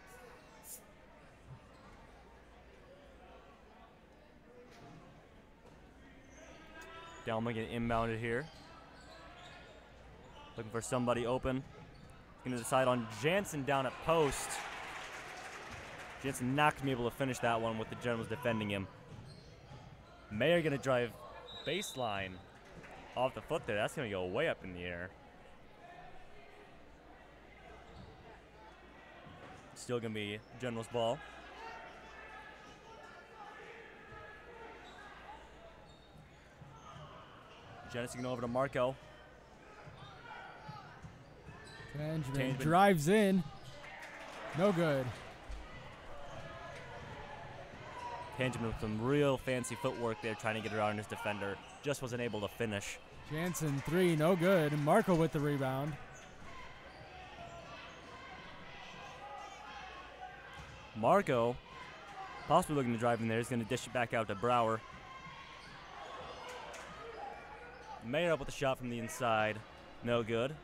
Delma getting inbounded here. Looking for somebody open. Going to decide on Jansen down at post. Jansen not going to be able to finish that one with the Generals defending him. Mayer going to drive baseline off the foot there. That's going to go way up in the air. Still going to be Generals ball. Jansen going over to Marco. Tangeman drives in. No good. Tangeman with some real fancy footwork there, trying to get around his defender. Just wasn't able to finish. Jansen 3, no good. Marco with the rebound. Marco, possibly looking to drive in there. He's going to dish it back out to Brower. Mayer up with a shot from the inside. No good.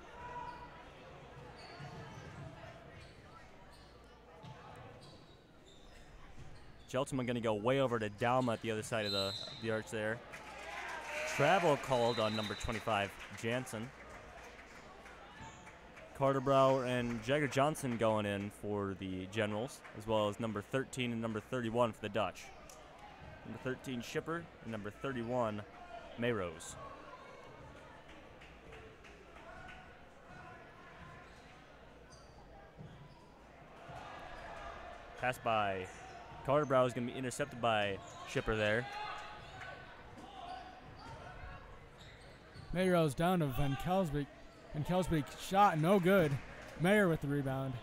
Jeltima going to go way over to Dalma at the other side of the arch there. Travel called on number 25, Jansen. Carter Brower and Jagger Johnson going in for the Generals, as well as number 13 and number 31 for the Dutch. Number 13, Shipper, and number 31, Mayrose. Pass by Carter Brow is going to be intercepted by Shipper there. Mayrose down to Van Kelsbeek. Van Kelsbeek shot, no good. Mayer with the rebound.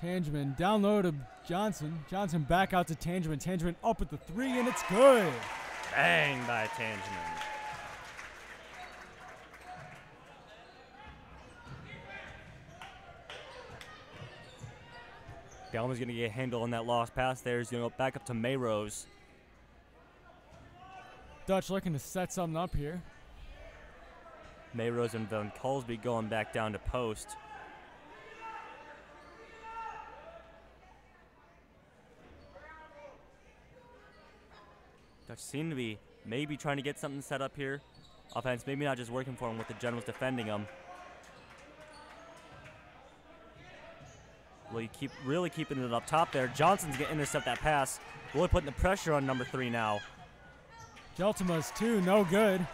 Tangeman down low to Johnson. Johnson back out to Tangeman. Tangeman up at the 3, and it's good. Bang by Tangeman. Galma's going to get a handle on that lost pass there. He's going to go back up to Mayrose. Dutch looking to set something up here. Mayrose and Van Colsby going back down to post. Dutch seem to be maybe trying to get something set up here. Offense maybe not just working for him with the Generals defending him. Well, you really keeping it up top there. Johnson's going to intercept that pass. Really putting the pressure on number 3 now. Geltima's 2, no good.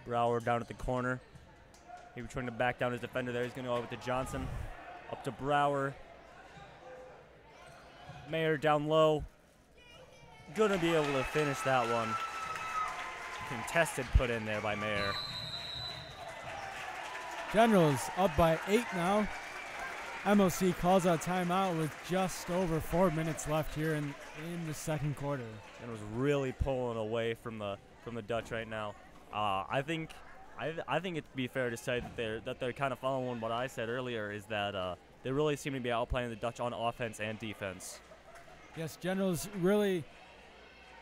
Brower down at the corner. He was trying to back down his defender there. He's going to go over to Johnson. Up to Brower. Mayer down low. Going to be able to finish that one. Contested put in there by Mayer. Generals up by 8 now. MOC calls out timeout with just over 4 minutes left here in the second quarter. And was really pulling away from the Dutch right now. I think it'd be fair to say that they're kind of following what I said earlier, is that they really seem to be outplaying the Dutch on offense and defense. Yes, Generals really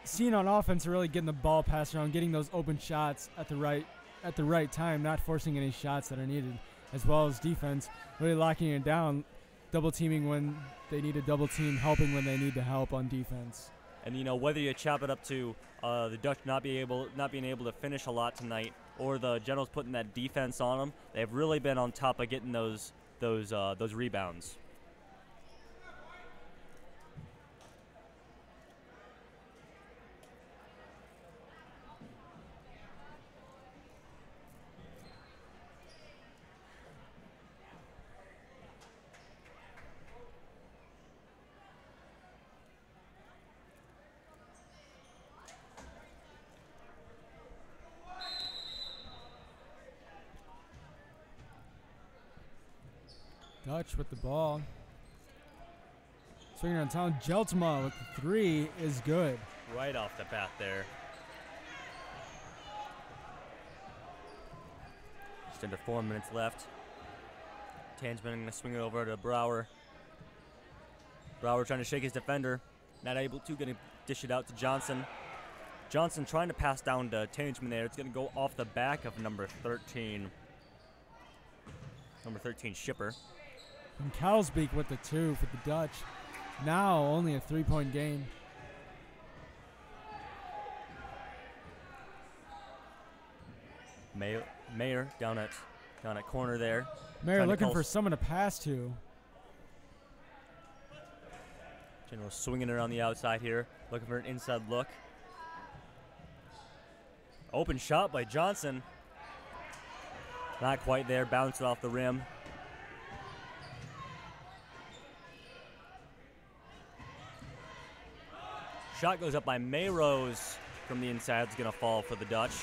seen on offense, really getting the ball passed around, getting those open shots at the right time, not forcing any shots that are needed, as well as defense, really locking it down, double teaming when they need a double team, helping when they need to help on defense. And you know, whether you chop it up to the Dutch not being able to finish a lot tonight, or the Generals putting that defense on them, they've really been on top of getting those rebounds. Dutch with the ball. Swinging on town. Geltima with the 3 is good. Right off the bat there. Just under 4 minutes left. Tangeman going to swing it over to Brower. Brower trying to shake his defender. Not able to. Going to dish it out to Johnson. Johnson trying to pass down to Tangeman there. It's going to go off the back of number 13. Number 13, Shipper. And Kalsbeek with the 2 for the Dutch. Now only a 3-point game. Mayer down at corner there. Mayer looking for someone to pass to. General swinging it around the outside here, looking for an inside look. Open shot by Johnson. Not quite there, bounced it off the rim. Shot goes up by Mayrose from the inside. It's going to fall for the Dutch.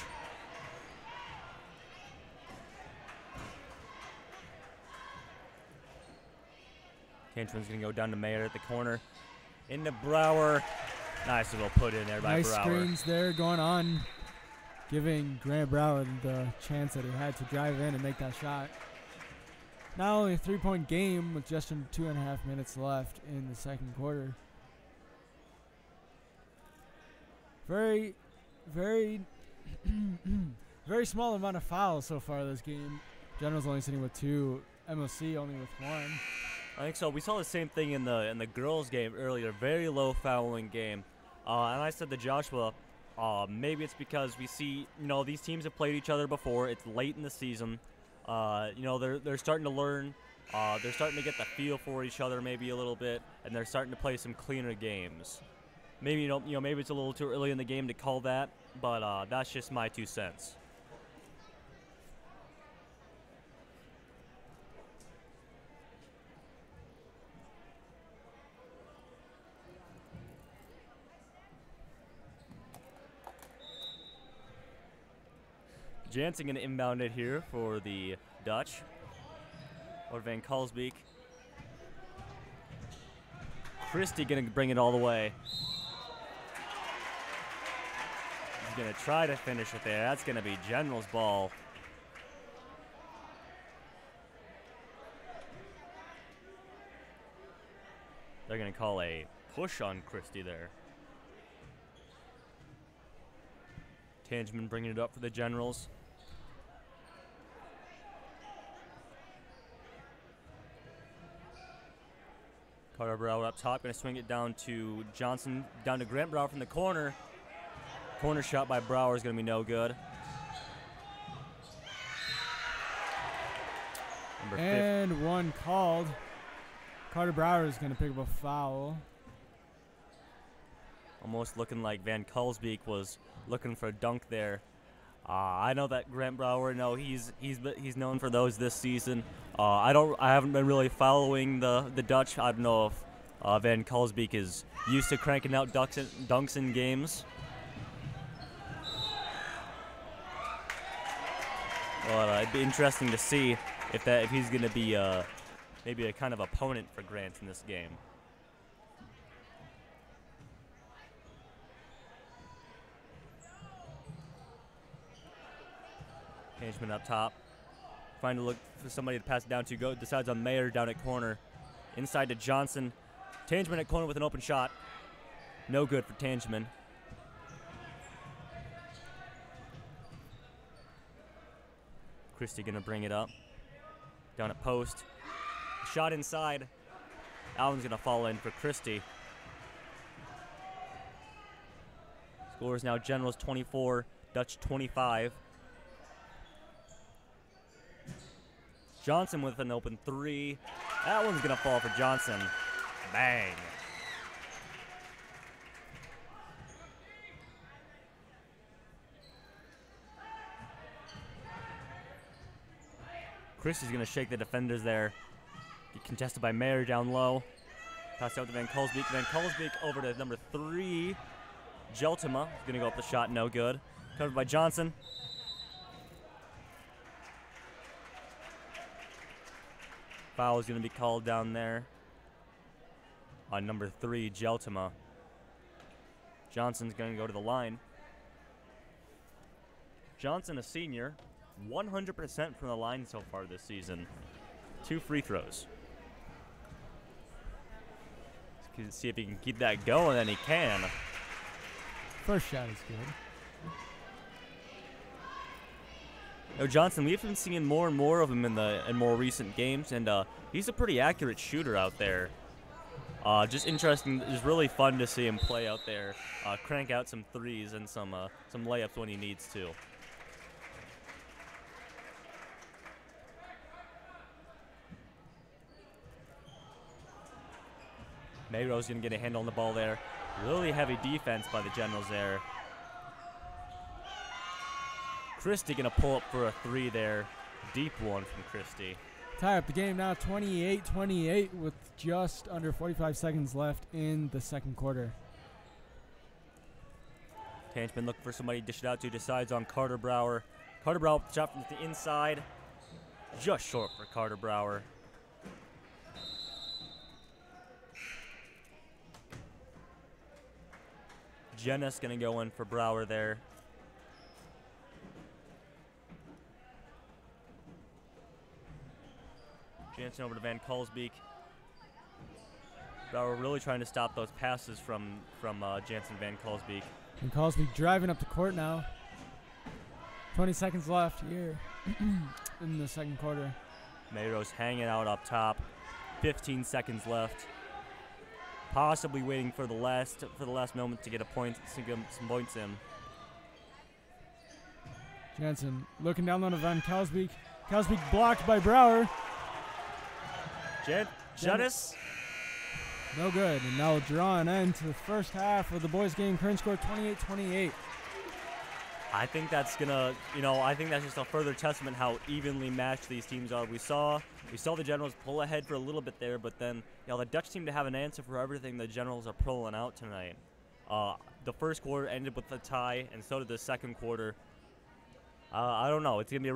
Tangeman's going to go down to Mayer at the corner. Into Brower. Nice little put in there by nice Brower. Screens there going on, giving Grant Brower the chance that he had to drive in and make that shot. Not only a 3-point game with just 2.5 minutes left in the second quarter. Very, very, very small amount of fouls so far this game. General's only sitting with 2. MOC only with 1. I think so. We saw the same thing in the girls' game earlier. Very low fouling game. And I said to Joshua, maybe it's because we see, these teams have played each other before. It's late in the season. They're starting to learn. They're starting to get the feel for each other maybe a little bit, and they're starting to play some cleaner games. Maybe maybe it's a little too early in the game to call that, but that's just my 2 cents. Jansen going to inbound it here for the Dutch. Or Van Kalsbeek. Christie going to bring it all the way. He's going to try to finish it there. That's going to be General's ball. They're going to call a push on Christie there. Tangeman bringing it up for the Generals. Carter Brower up top, going to swing it down to Johnson, down to Grant Brower from the corner. Corner shot by Brower is going to be no good. And one called. Carter Brower is going to pick up a foul. Almost looking like Van Kalsbeek was looking for a dunk there. I know that Grant Brower. No, he's known for those this season. I haven't been really following the Dutch. I don't know if Van Kalsbeek is used to cranking out dunks in games. Well, it'd be interesting to see if he's going to be maybe a kind of opponent for Grant in this game. Tangeman up top, trying to look for somebody to pass it down to. Decides on Mayer down at corner. Inside to Johnson. Tangeman at corner with an open shot. No good for Tangeman. Christie going to bring it up. Down at post. Shot inside. Allen's going to fall in for Christie. Score is now Generals 24, Dutch 25. Johnson with an open three. That one's going to fall for Johnson. Bang. Christie's going to shake the defenders there. Get contested by Mayer down low. Pass out to Van Kalsbeek. Van Kalsbeek over to number 3. Jeltima is going to go up the shot. No good. Covered by Johnson. Foul is going to be called down there on number 3, Jeltima. Johnson's going to go to the line. Johnson, a senior, 100% from the line so far this season. 2 free throws. Let's see if he can keep that going, and he can. First shot is good. Now Johnson, we've been seeing more and more of him in more recent games, and he's a pretty accurate shooter out there. Just interesting. It's really fun to see him play out there, crank out some threes and some layups when he needs to. Mayro's going to get a handle on the ball there. Really heavy defense by the Generals there. Christie going to pull up for a 3 there. Deep one from Christie. Tie up the game now, 28-28 with just under 45 seconds left in the second quarter. Tangeman looking for somebody to dish it out to. Decides on Carter Brower. Carter Brower shot from the inside. Just short for Carter Brower. Jenna's going to go in for Brower there. Jansen over to Van Kalsbeek. Brower really trying to stop those passes from Jansen Van Kalsbeek. And Kalsbeek driving up the court now. 20 seconds left here in the second quarter. Mayro's hanging out up top. 15 seconds left. Possibly waiting for the last moment to get a point, to get some points in. Jansen looking down on Van Kalsbeek. Kalsbeek blocked by Brower. Judis. No good. And now we'll draw an end to the first half of the boys' game. Current score 28-28. I think that's gonna, I think that's just a further testament how evenly matched these teams are. We saw the Generals pull ahead for a little bit there, but then the Dutch seem to have an answer for everything the Generals are pulling out tonight. The first quarter ended with a tie, and so did the second quarter. I don't know. It's gonna be a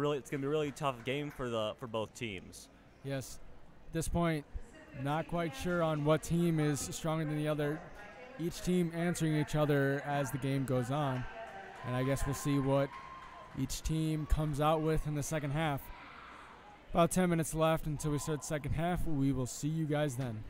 really tough game for both teams. Yes. At this point, not quite sure on what team is stronger than the other. Each team answering each other as the game goes on. And I guess we'll see what each team comes out with in the second half. About 10 minutes left until we start the second half. We will see you guys then.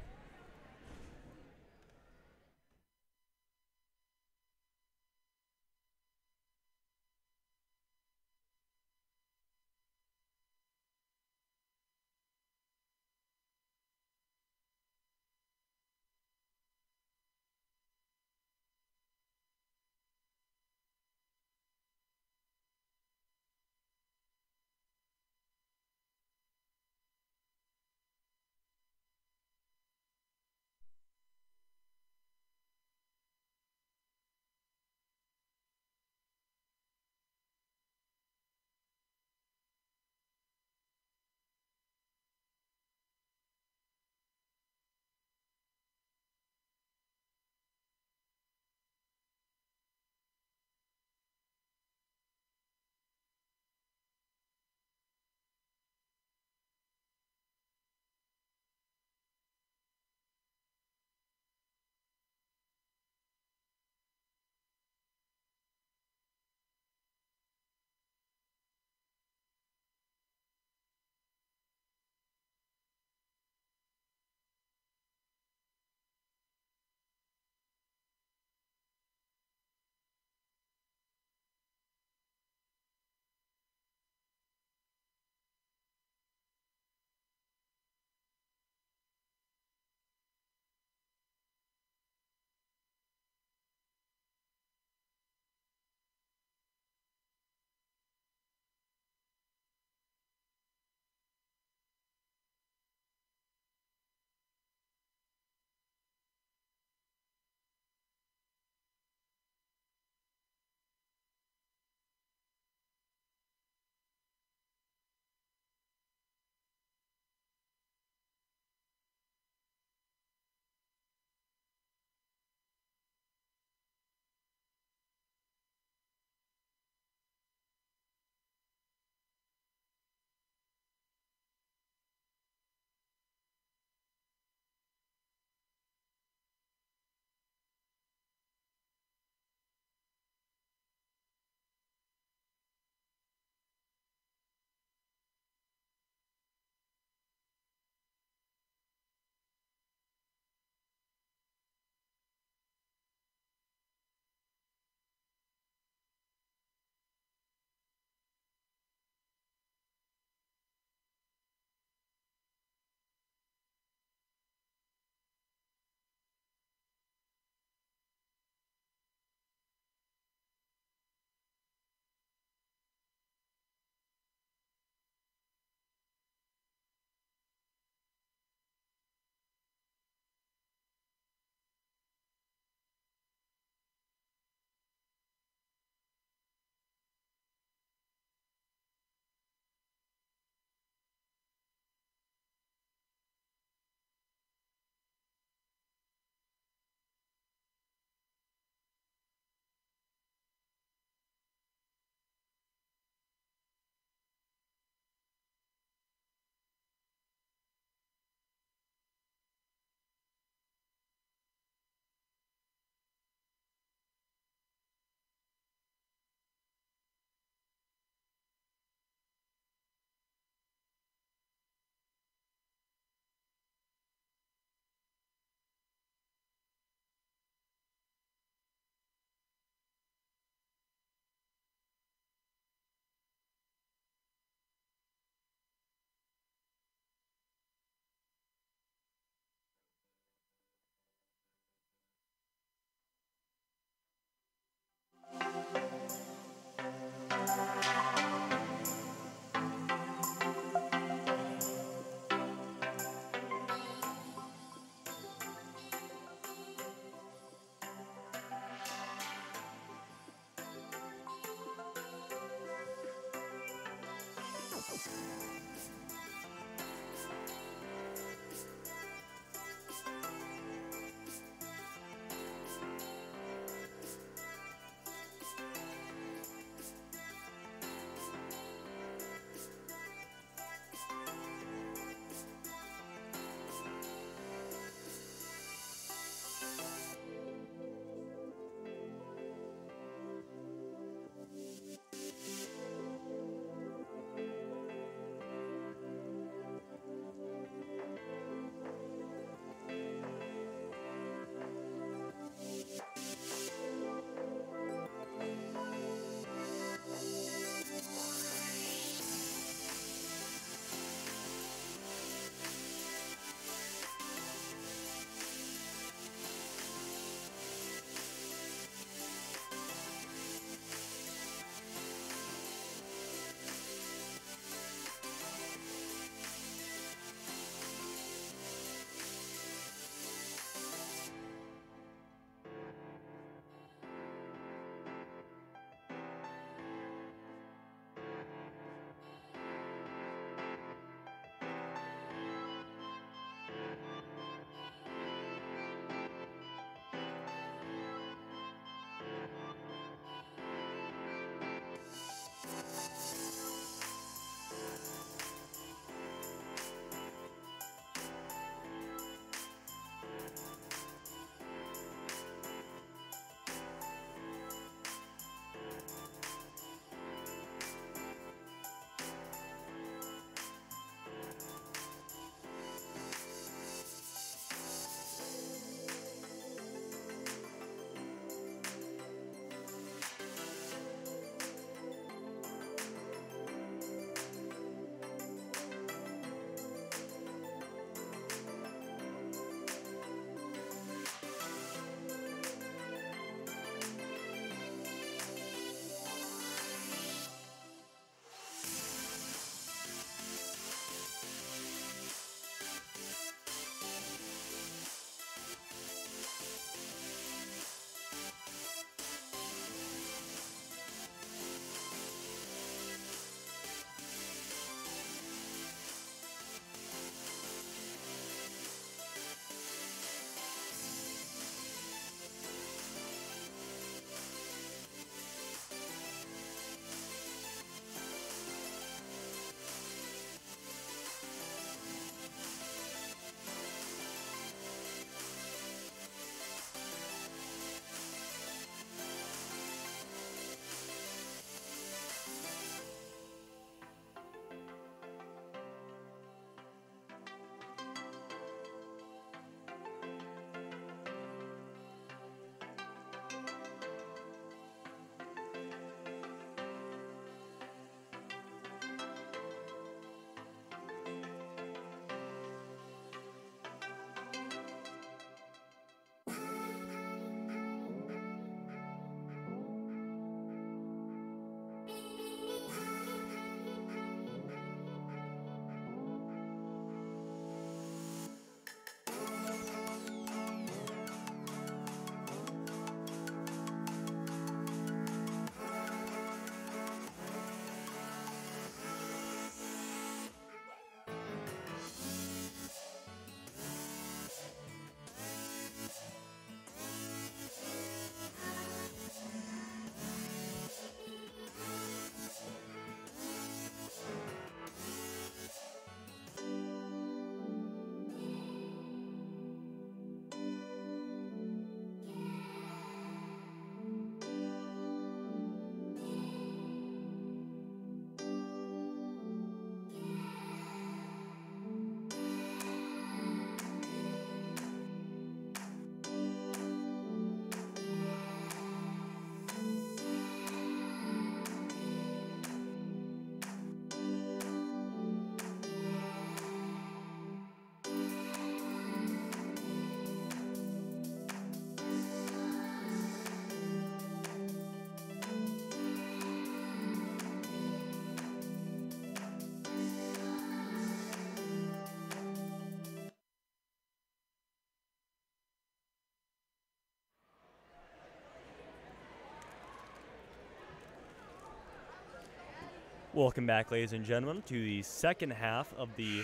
Welcome back, ladies and gentlemen, to the second half of the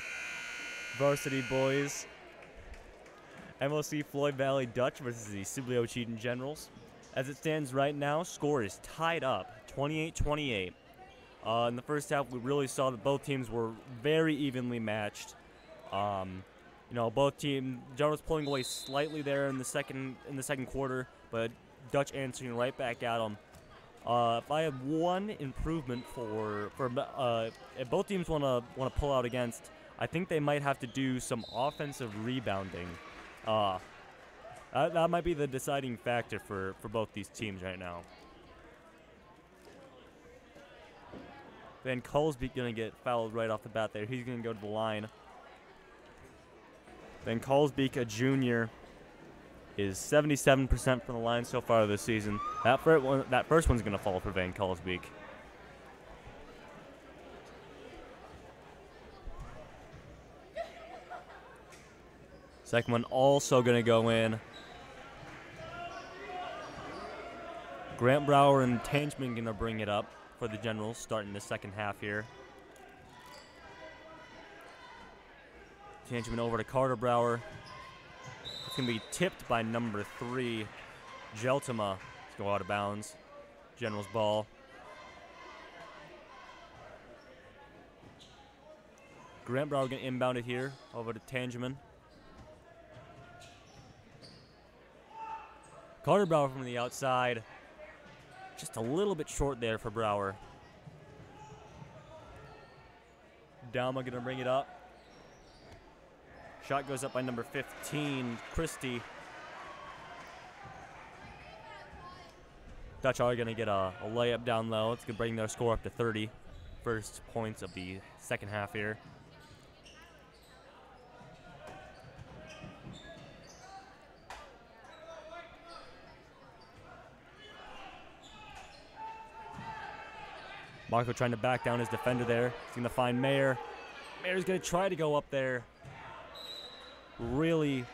Varsity Boys MOC Floyd Valley Dutch versus the Sibley Ocheyedan Generals. As it stands right now, score is tied up, 28-28. In the first half, we really saw that both teams were very evenly matched. Both teams, Generals pulling away slightly there in the second quarter, but Dutch answering right back at them. If I have one improvement if both teams want to pull out against, I think they might have to do some offensive rebounding. That might be the deciding factor for both these teams right now. Van Kalsbeek going to get fouled right off the bat there. He's going to go to the line. Van Kalsbeek, a junior, is 77% from the line so far this season. That first one's going to fall for Van Kalsbeek. Second one also going to go in. Grant Brower and Tangeman going to bring it up for the Generals starting the second half here. Tangeman over to Carter Brower. It's going to be tipped by number 3, Jeltema. Let's go out of bounds. Generals ball. Grant Brower going to inbound it here over to Tangeman. Carter Brower from the outside. Just a little bit short there for Brower. Dalma going to bring it up. Shot goes up by number 15, Christie. Dutch are going to get a layup down low. It's going to bring their score up to 30. First points of the second half here. Marco trying to back down his defender there. He's going to find Mayer. Mayer's going to try to go up there. Really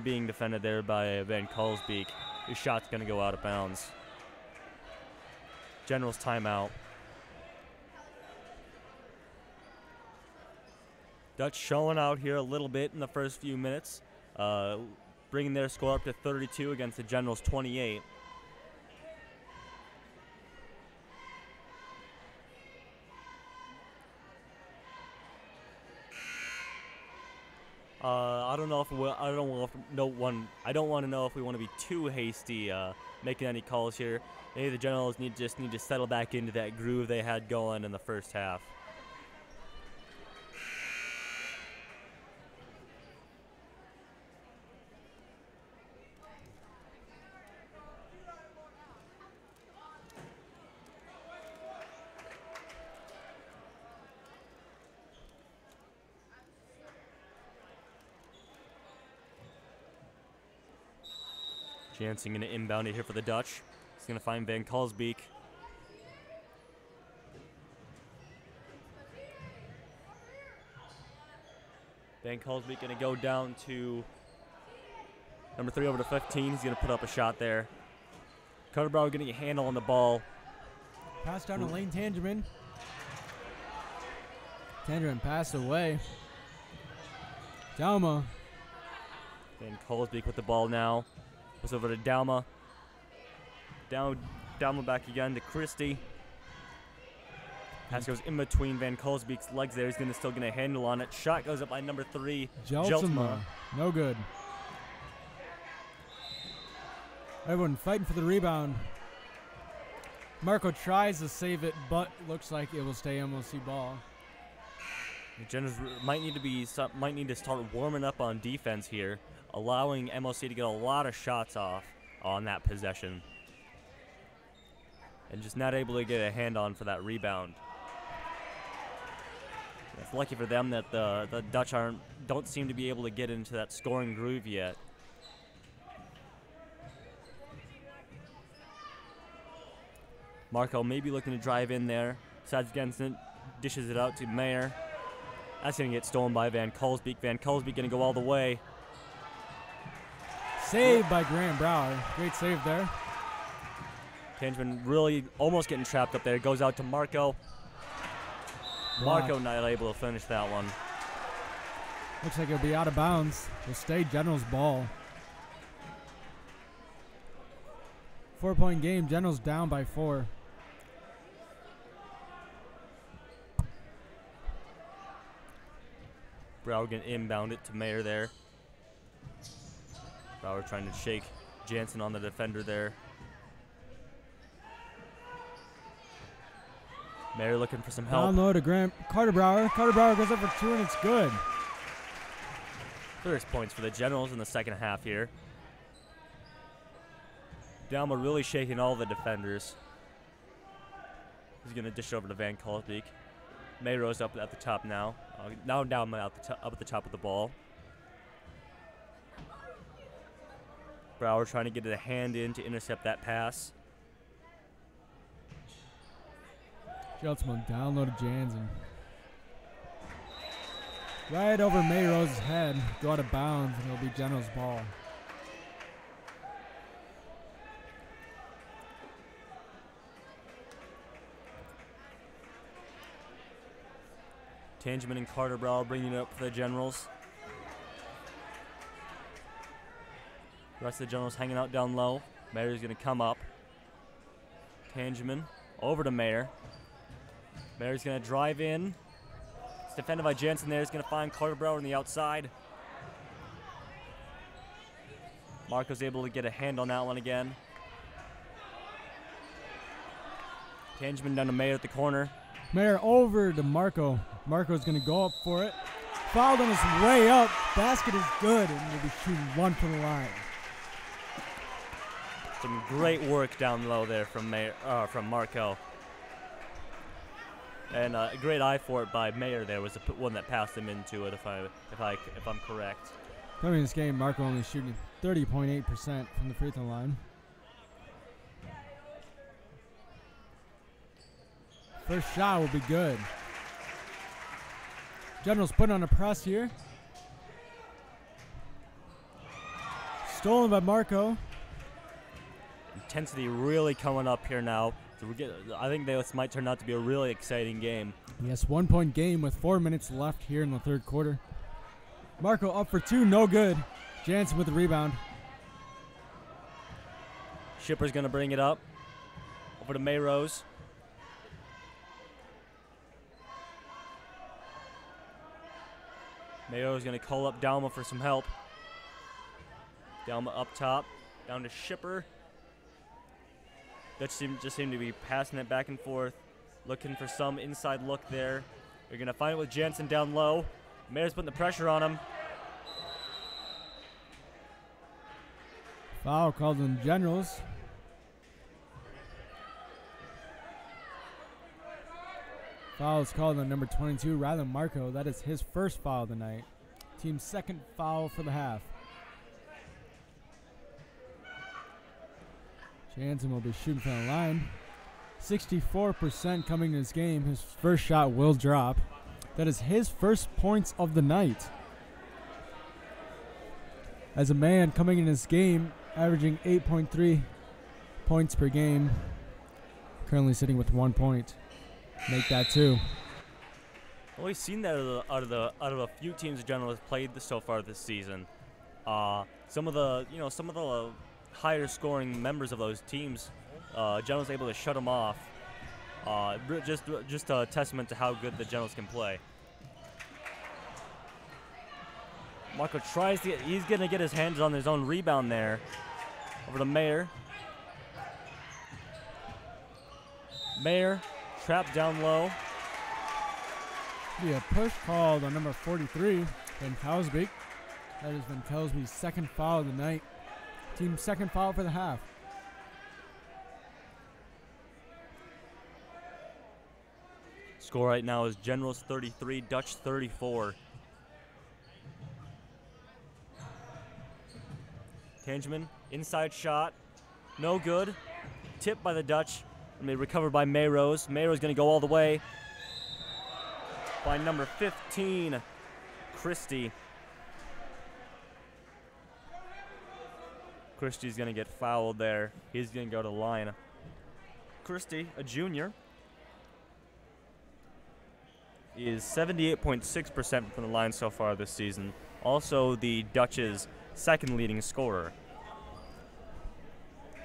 being defended there by Van Kalsbeek. His shot's going to go out of bounds. Generals timeout. Dutch showing out here a little bit in the first few minutes. Bringing their score up to 32 against the Generals 28. I don't want to know if we want to be too hasty making any calls here. Maybe the Generals just need to settle back into that groove they had going in the first half. Jansen going to inbound it here for the Dutch. He's going to find Van Kalsbeek. Van Kalsbeek going to go down to number 3 over to 15. He's going to put up a shot there. Carter Brower getting a handle on the ball. Pass down to Lane Tangeman. Tangeman passed away. Dalma. Van Kalsbeek with the ball now. Goes over to Dalma. Dalma back again to Christie. Pass goes in between Van Kalsbeek's legs there. He's still going to handle on it. Shot goes up by number 3, Jeltema. No good. Everyone fighting for the rebound. Marco tries to save it, but looks like it will stay MOC ball. The Generals might need to start warming up on defense here, allowing MOC to get a lot of shots off on that possession. And just not able to get a hand on for that rebound. It's lucky for them that the Dutch don't seem to be able to get into that scoring groove yet. Marco maybe looking to drive in there. Sides against it, dishes it out to Mayer. That's going to get stolen by Van Kalsbeek. Van Kalsbeek going to go all the way. Saved by Graham Brower. Great save there. Tangeman really almost getting trapped up there. Goes out to Marco. Marco not able to finish that one. Looks like it'll be out of bounds. It'll stay Generals ball. 4-point game. Generals down by 4. Brower going to inbound it to Mayer there. Brower trying to shake Jansen on the defender there. Mayer looking for some help. Down low to Grant. Carter Brower. Carter Brower goes up for 2 and it's good. First points for the Generals in the second half here. Dalma really shaking all the defenders. He's going to dish over to Van Kalsbeek. Mayro's up at the top now. Now Dalma up at the top of the ball. Brower trying to get a hand in to intercept that pass. Geltzman down low to Jansen. Right over Mayrose's head. Go out of bounds and it'll be General's ball. Tangeman and Carter Brower bringing it up for the Generals. The rest of the Generals hanging out down low. Mayer's going to come up. Tangeman over to Mayer. Mayer's going to drive in. It's defended by Jansen there. He's going to find Carter Brower on the outside. Marco's able to get a hand on that one again. Tangeman down to Mayer at the corner. Mayer over to Marco. Marco's going to go up for it. Fouled on his way up. Basket is good, and he'll be shooting 1 from the line. Some great work down low there from Marco. And a great eye for it by Mayer there was the one that passed him into it, if I'm correct. Coming in this game, Marco only shooting 30.8% from the free throw line. First shot will be good. Generals putting on a press here. Stolen by Marco. Intensity really coming up here now. So I think this might turn out to be a really exciting game. Yes, 1-point game with 4 minutes left here in the third quarter. Marco up for 2, no good. Jansen with the rebound. Shipper's going to bring it up. Over to Mayrose. Mayo's going to call up Dalma for some help. Dalma up top, down to Shipper. Dutch just seem to be passing it back and forth, looking for some inside look there. They're going to find it with Jansen down low. Mayer's putting the pressure on him. Foul called in Generals. Foul is called on number 22, Rylan Marco. That is his first foul of the night. Team's second foul for the half. Jansen will be shooting from the line. 64% coming to this game. His first shot will drop. That is his first points of the night. As a man coming in this game, averaging 8.3 points per game. Currently sitting with 1 point. Make that 2. Well, we've seen that out of a few teams the General has played so far this season. Some of the higher scoring members of those teams, General's able to shut them off. Just a testament to how good the Generals can play. Marco tries to he's gonna get his hands on his own rebound there. Over to Mayer. Mayer trapped down low. Be a push called on number 43, Van Kalsbeek. That is Van Kalsbeek's second foul of the night. Team's second foul for the half. Score right now is Generals 33, Dutch 34. Tangeman, inside shot, no good. Tipped by the Dutch, and they recovered by Mayrose. Mayrose going to go all the way by number 15, Christie. Christie's going to get fouled there. He's going to go to the line. Christie, a junior. is 78.6% from the line so far this season. Also the Dutch's second leading scorer,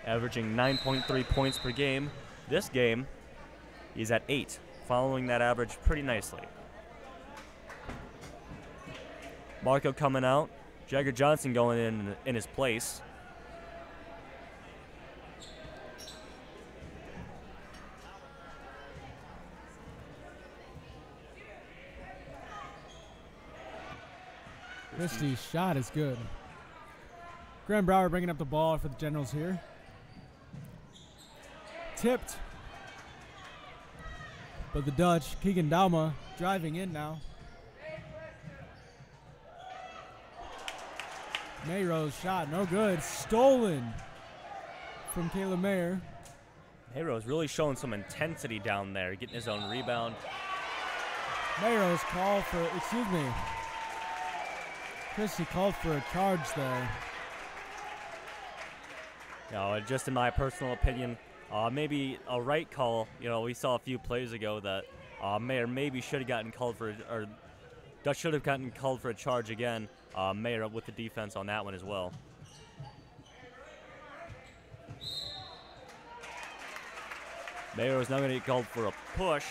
averaging 9.3 points per game. This game, he's at 8, following that average pretty nicely. Marco coming out, Jagger Johnson going in his place. Christie's shot is good. Graham Brower bringing up the ball for the Generals here. Tipped. But the Dutch, Keegan Dauma, driving in now. Mayro's shot, no good. Stolen from Caleb Mayer. Mayro's really showing some intensity down there, getting his own rebound. Mayro's called for, excuse me. Christie called for a charge there. No, just in my personal opinion, maybe a right call. You know, we saw a few plays ago that Mayer maybe should have gotten called for, or Dutch should have gotten called for a charge again. Mayer with the defense on that one as well. Mayer is now going to get called for a push.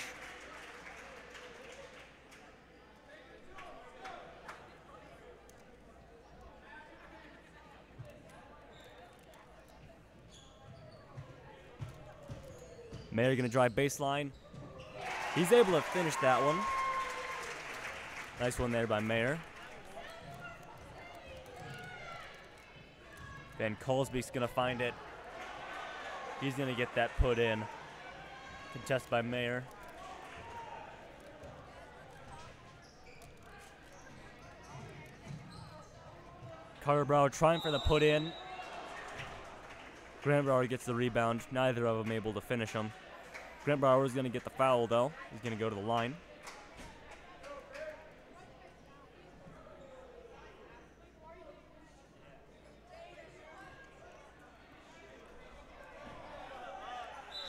Mayer going to drive baseline. He's able to finish that one. Nice one there by Mayer. Van Colsbeek's going to find it. He's going to get that put in. Contested by Mayer. Carter Brower trying for the put in. Grant Brower gets the rebound. Neither of them able to finish him. Grant Brower is going to get the foul, though. He's going to go to the line.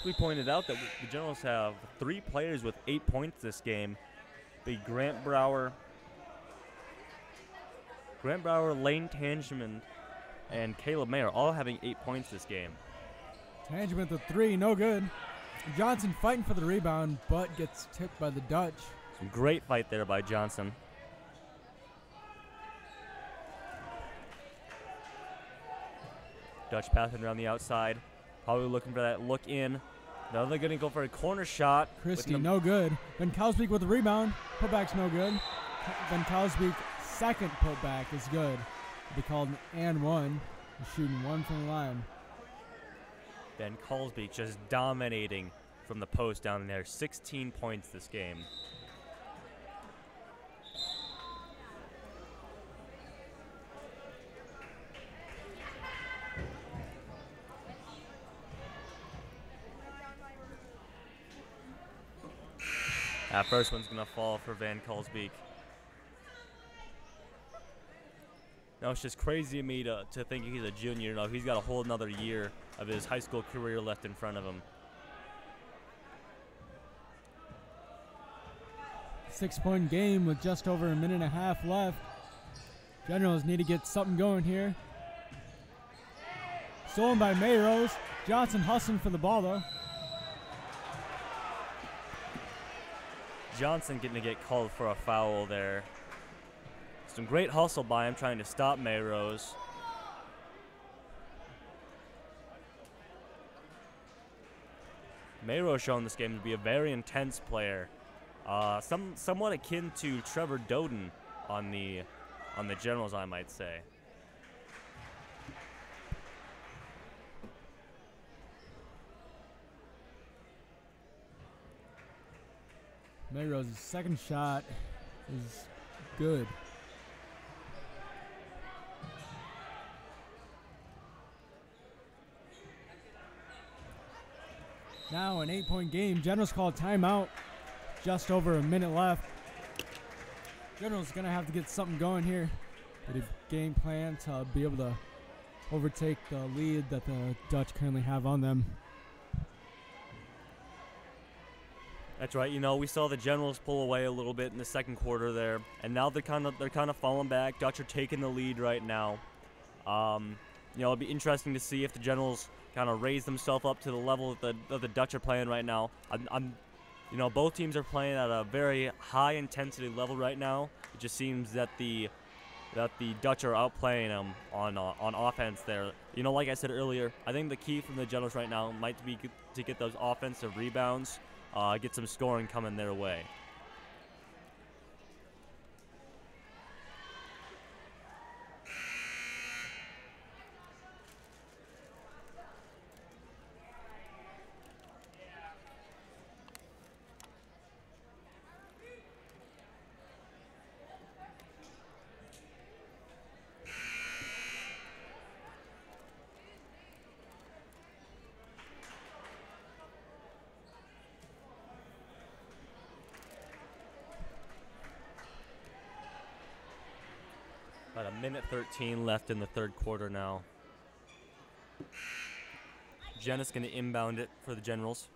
We pointed out that the Generals have 3 players with 8 points this game. Big Grant Brower, Lane Tangeman, and Caleb Mayer all having 8 points this game. Tangeman the 3, no good. Johnson fighting for the rebound, but gets tipped by the Dutch. Some great fight there by Johnson. Dutch passing around the outside. Probably looking for that look in. Now they're going to go for a corner shot. Christie, no good. Van Kalsbeek with the rebound. Putback's no good. Van Kalsbeek second putback is good. It'll be called an and one. He's shooting 1 from the line. Ben Colsbeek just dominating from the post down there. 16 points this game. That first one's going to fall for Van Colsbeek. No, it's just crazy to me to think he's a junior. No, he's got a whole another year of his high school career left in front of him. 6-point game with just over a minute and a half left. Generals need to get something going here. Stolen by Mayros. Johnson hustling for the ball, though. Johnson getting to get called for a foul there. Some great hustle by him trying to stop Mayros. Mayros showing this game to be a very intense player. Somewhat akin to Trevor Doden on the Generals, I might say. Mayros' second shot is good. Now an 8-point game. Generals call timeout. Just over a minute left. Generals gonna have to get something going here. Get a game plan to be able to overtake the lead that the Dutch currently have on them. That's right. You know, we saw the Generals pull away a little bit in the second quarter there, and now they're kind of falling back. Dutch are taking the lead right now. You know, it'll be interesting to see if the Generals kind of raise themselves up to the level that the Dutch are playing right now. You know, both teams are playing at a very high intensity level right now. It just seems that the Dutch are outplaying them on offense there. You know, like I said earlier, I think the key from the Generals right now might be to get those offensive rebounds, get some scoring coming their way. About a minute 13 left in the third quarter now. Jen is going to inbound it for the Generals.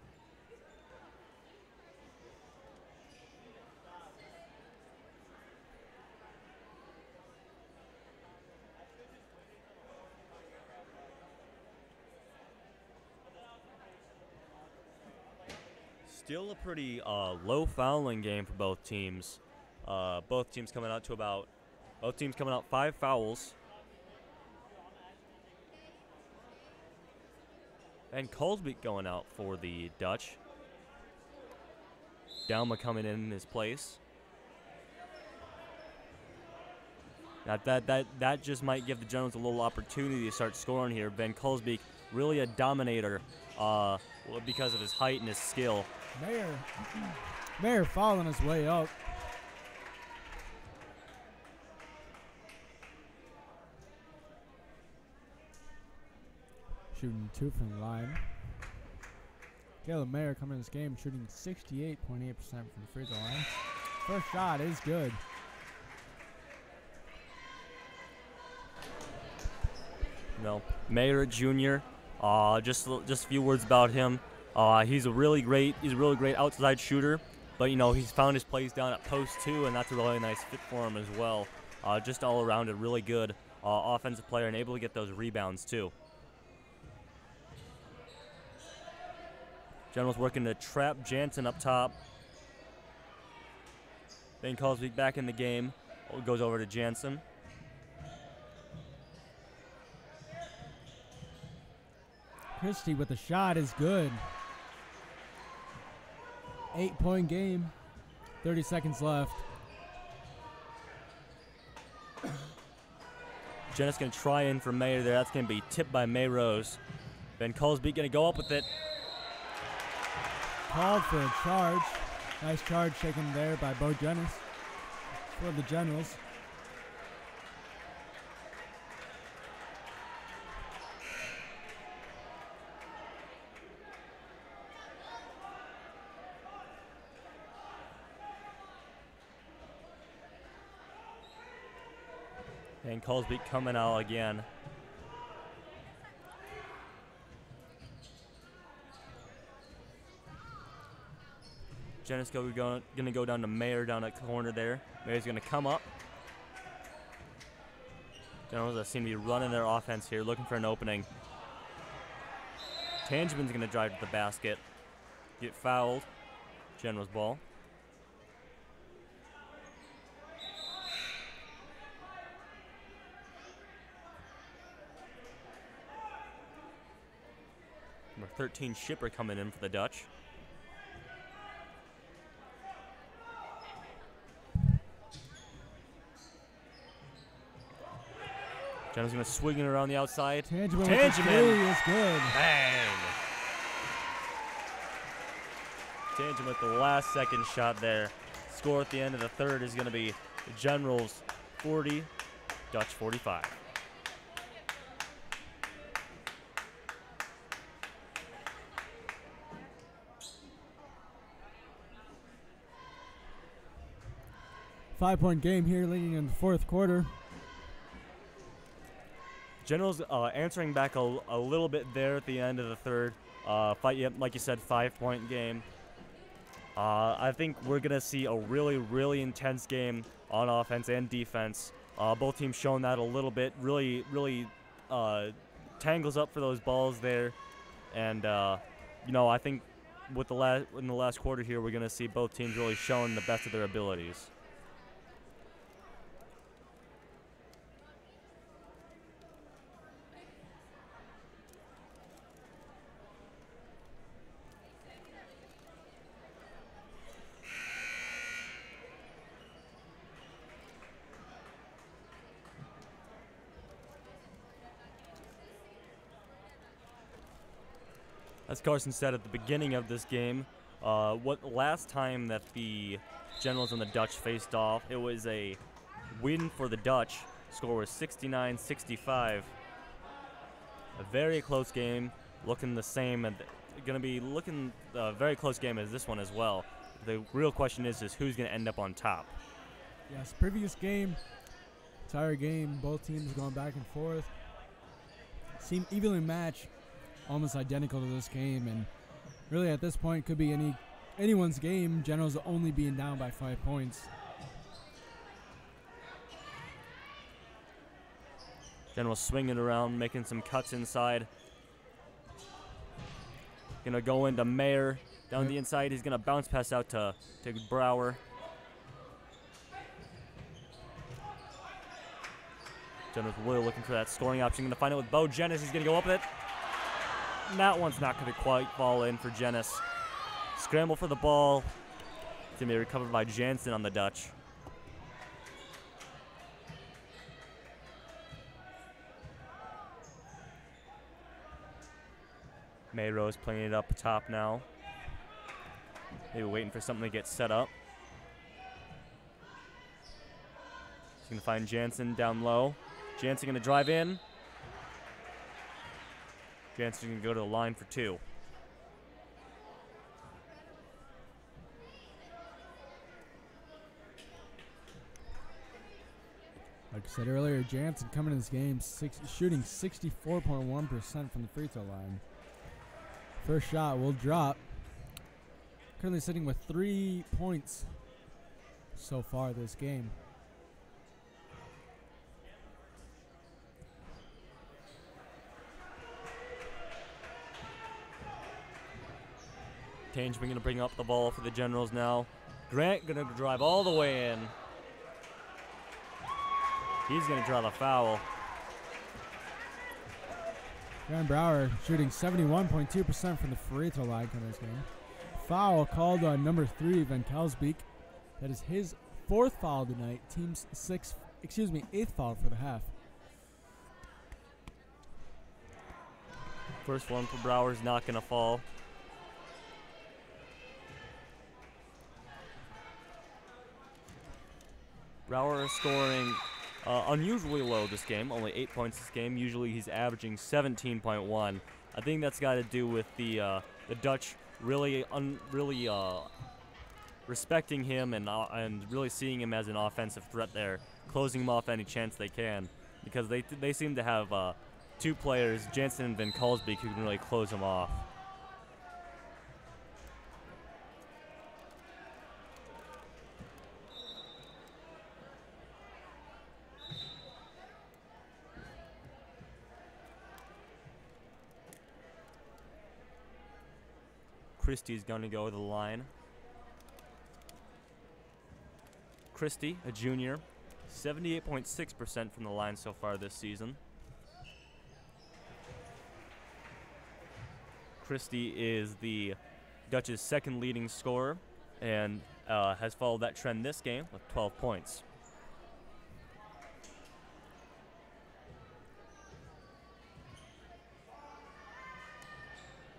Still a pretty low fouling game for both teams. Both teams coming out 5 fouls. And Colesbeek going out for the Dutch. Dalma coming in his place. Now that just might give the Generals a little opportunity to start scoring here. Ben Colesbeek, really a dominator because of his height and his skill. Mayer following his way up. Shooting 2 from the line. Caleb Mayer coming in this game shooting 68.8% from the free throw line. First shot is good. No, Mayer Jr. Just a few words about him. He's a really great outside shooter, but you know he's found his place down at post too, and that's a really nice fit for him as well. Just all around a really good offensive player and able to get those rebounds too. Generals working to trap Jansen up top. Ben Colesbeek back in the game. Goes over to Jansen. Christie with the shot is good. 8-point game. 30 seconds left. Jenna's going to try in for Mayer there. That's going to be tipped by Mayrose. Ben Colesbeek going to go up with it. Called for a charge. Nice charge taken there by Bo Jennis for the Generals. And Colesbeek coming out again. Jennis going to go down to Mayer down that corner there. Mayer's going to come up. Generals seem to be running their offense here, looking for an opening. Tangeman's going to drive to the basket. Get fouled. Generals ball. Number 13, Shipper coming in for the Dutch. Jenna's going to swing it around the outside. Tangeman is good. Bang! Tangeman with the last second shot there. Score at the end of the third is going to be the Generals 40, Dutch 45. Five-point game here leading in the fourth quarter. Generals answering back a little bit there at the end of the third. Like you said, 5-point game. I think we're going to see a really, really intense game on offense and defense. Both teams showing that a little bit. Really, really tangles up for those balls there. And, you know, I think with in the last quarter here, we're going to see both teams really showing the best of their abilities. As Carson said at the beginning of this game, last time that the Generals and the Dutch faced off, it was a win for the Dutch. Score was 69-65. A very close game, looking the same, and going to be looking a very close game as this one as well. The real question is who's going to end up on top. Yes, previous game, entire game, both teams going back and forth. Seemed evenly matched. Almost identical to this game, and really at this point could be anyone's game. Generals only being down by 5 points. Generals swinging around, making some cuts inside. Gonna go into Mayer down the inside. He's gonna bounce pass out to Brower. Generals really looking for that scoring option. Gonna find it with Bo Jennis. He's gonna go up with it. And that one's not going to quite fall in for Jennis. Scramble for the ball. It's going to be recovered by Jansen on the Dutch. Mayrose playing it up top now. Maybe waiting for something to get set up. He's going to find Jansen down low. Jansen going to drive in. Jansen can go to the line for two. Like I said earlier, Jansen coming in this game shooting 64.1% from the free throw line. First shot will drop. Currently sitting with 3 points so far this game. Tangeman going to bring up the ball for the Generals now. Grant going to drive all the way in. He's going to draw the foul. Grant Brower shooting 71.2% from the free throw line in this game. Foul called on number 3, Van Kelsbeek. That is his 4th foul tonight. Team's 8th foul for the half. First one for Brower is not going to fall. Brower is scoring unusually low this game, only 8 points this game. Usually he's averaging 17.1. I think that's got to do with the Dutch really respecting him and really seeing him as an offensive threat there, closing him off any chance they can, because they seem to have 2 players, Jansen and Van Kalsbeek, who can really close him off. Christie's going to go to the line. Christie, a junior, 78.6% from the line so far this season. Christie is the Dutch's 2nd leading scorer and has followed that trend this game with 12 points.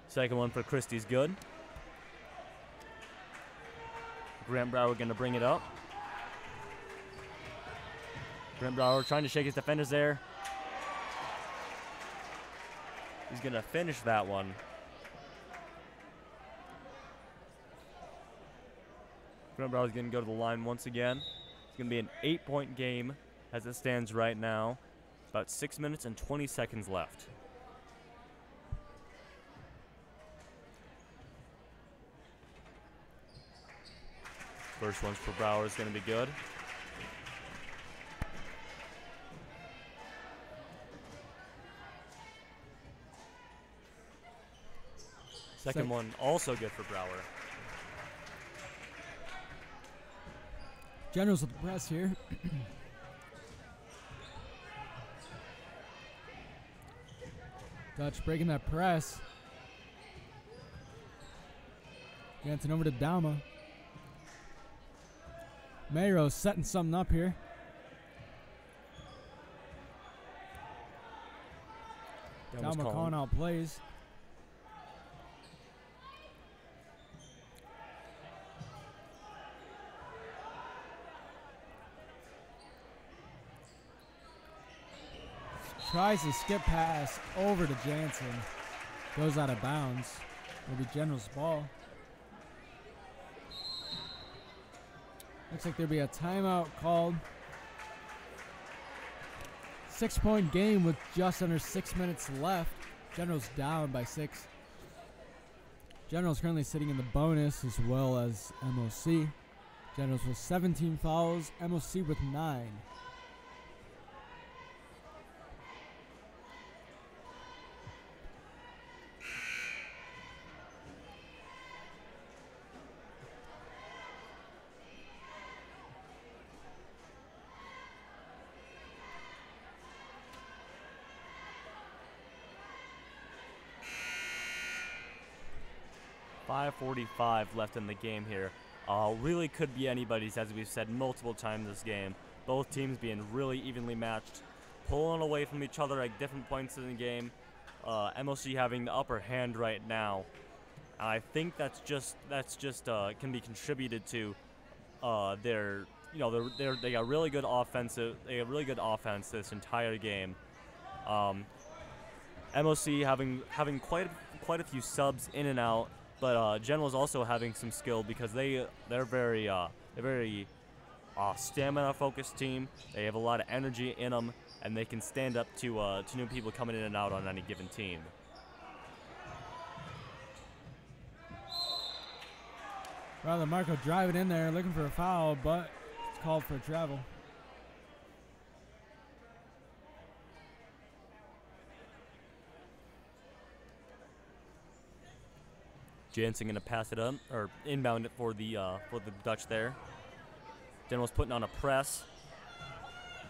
Second one for Christie's good. Grant Brower going to bring it up. Grant Brower trying to shake his defenders there. He's going to finish that one. Grant Brower's going to go to the line once again. It's going to be an 8-point game as it stands right now. About 6 minutes and 20 seconds left. First one's for Brower is going to be good. Second one also good for Brower. Generals with the press here. Dutch breaking that press. Jansen over to Dauma. Mayro setting something up here. Dauma calling out plays. Tries to skip pass over to Jansen. Goes out of bounds. Maybe General's ball. Looks like there'll be a timeout called. 6-point game with just under 6 minutes left. General's down by 6. General's currently sitting in the bonus as well as MOC. General's with 17 fouls, MOC with 9. .545 left in the game here. Really could be anybody's, as we've said multiple times this game. Both teams being really evenly matched, pulling away from each other at different points in the game. MOC having the upper hand right now. I think that's just can be contributed to their they got really good offensive. They got really good offense this entire game. MOC having quite a few subs in and out. But General's also having some skill because they're very stamina-focused team. They have a lot of energy in them, and they can stand up to new people coming in and out on any given team. Rather Marco driving in there, looking for a foul, but it's called for a travel. Jansen gonna pass it up or inbound it for the Dutch there. General's putting on a press,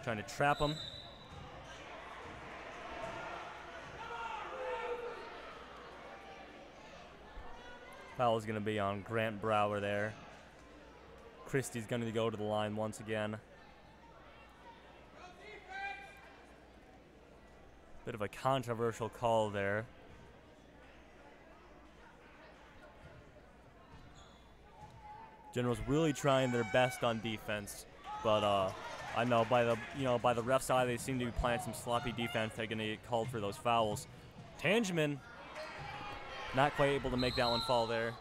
trying to trap him. Foul is gonna be on Grant Brower there. Christie's gonna go to the line once again. Bit of a controversial call there. General's really trying their best on defense, but I know by the ref's eye they seem to be playing some sloppy defense. They're gonna get called for those fouls. Tangeman not quite able to make that one fall there.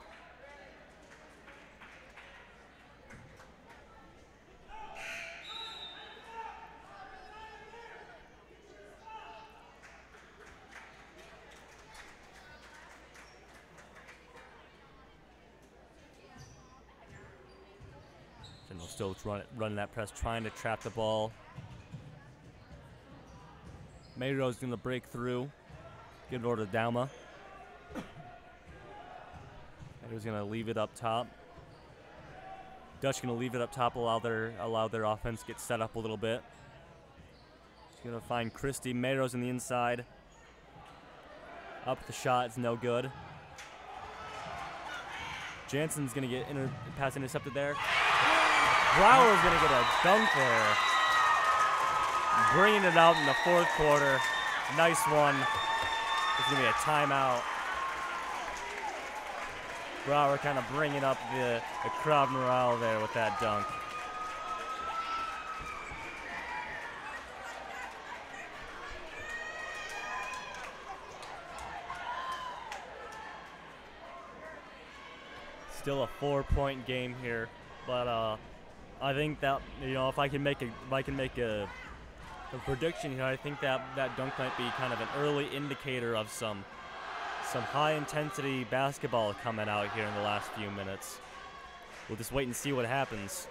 Still running that press, trying to trap the ball. Mayro's going to break through. Give it over to Dauma. Mayro's going to leave it up top. Dutch going to leave it up top, allow their offense to get set up a little bit. He's going to find Christie. Mayro's in the inside. Up the shot, it's no good. Jansen's going to get pass intercepted there. Brower's going to get a dunk there. Bringing it out in the fourth quarter. Nice one. It's going to be a timeout. Brower kind of bringing up the crowd morale there with that dunk. Still a 4-point game here, but I think that if I can make a prediction here, I think that dunk might be kind of an early indicator of some high intensity basketball coming out here in the last few minutes. we'll just wait and see what happens.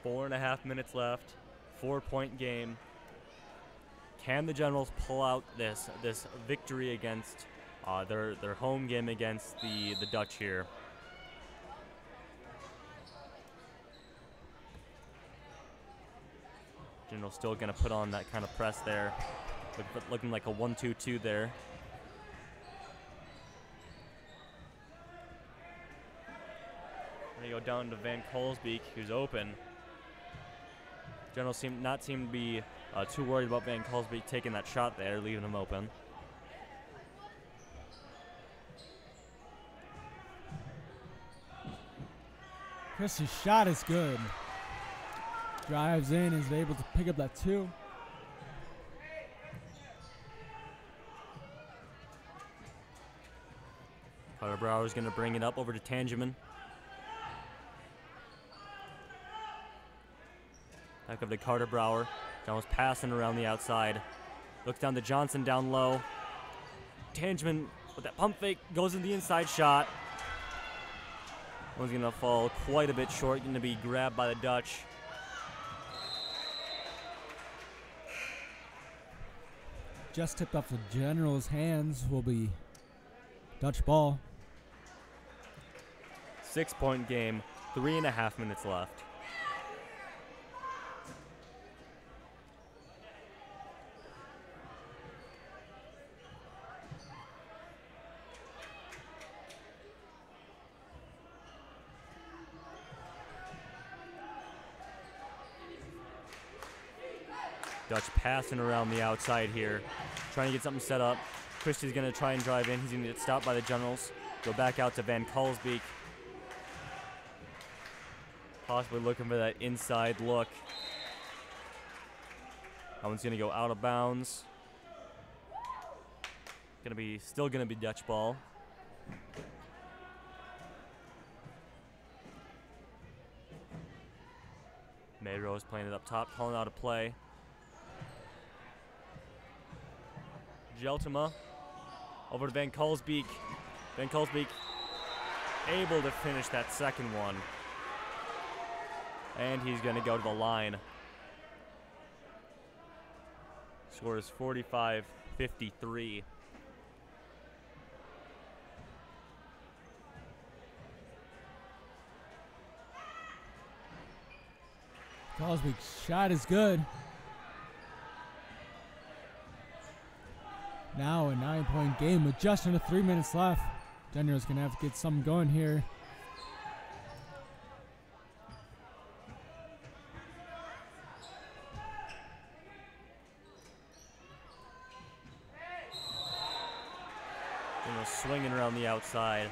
Four and a half minutes left, 4-point game. Can the Generals pull out this victory against their home game against the Dutch here? Generals still going to put on that kind of press there, looking like a 1-2-2 there. Going to go down to Van Kolsbeek, who's open. Generals not seem to be too worried about Van Kolsbeek taking that shot there, leaving him open. Christie's shot is good. Drives in, is able to pick up that 2. Carter Brower is going to bring it up over to Tangeman. Back up to Carter Brower. John was passing around the outside. Looks down to Johnson down low. Tangeman with that pump fake goes in the inside shot. One's going to fall quite a bit short, going to be grabbed by the Dutch. Just tipped off the General's hands, will be Dutch ball. 6-point game, 3.5 minutes left. Dutch passing around the outside here, trying to get something set up. Christie's going to try and drive in. He's going to get stopped by the Generals. Go back out to Van Kolsbeek. Possibly looking for that inside look. That one's going to go out of bounds. Still going to be Dutch ball. Mayrose playing it up top, calling out a play. Geltema over to Van Kolsbeek. Van Kolsbeek able to finish that second one. And he's going to go to the line. Score is 45-53. Kolsbeek's shot is good. Now a 9-point game with just under 3 minutes left. General's going to have to get something going here. Swinging around the outside.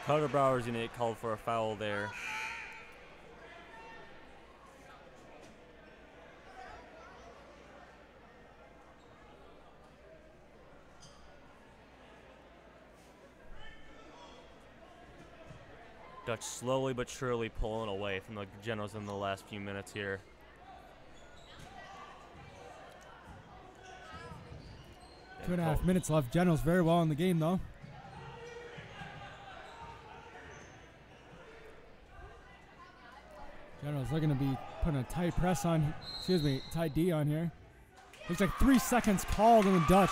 Carter Brower's going to get called for a foul there. Dutch slowly but surely pulling away from the Generals in the last few minutes here. Two and a half minutes left. Generals very well in the game, though. Generals looking to be putting a tight press on, tight D on here. Looks like 3 seconds called on the Dutch.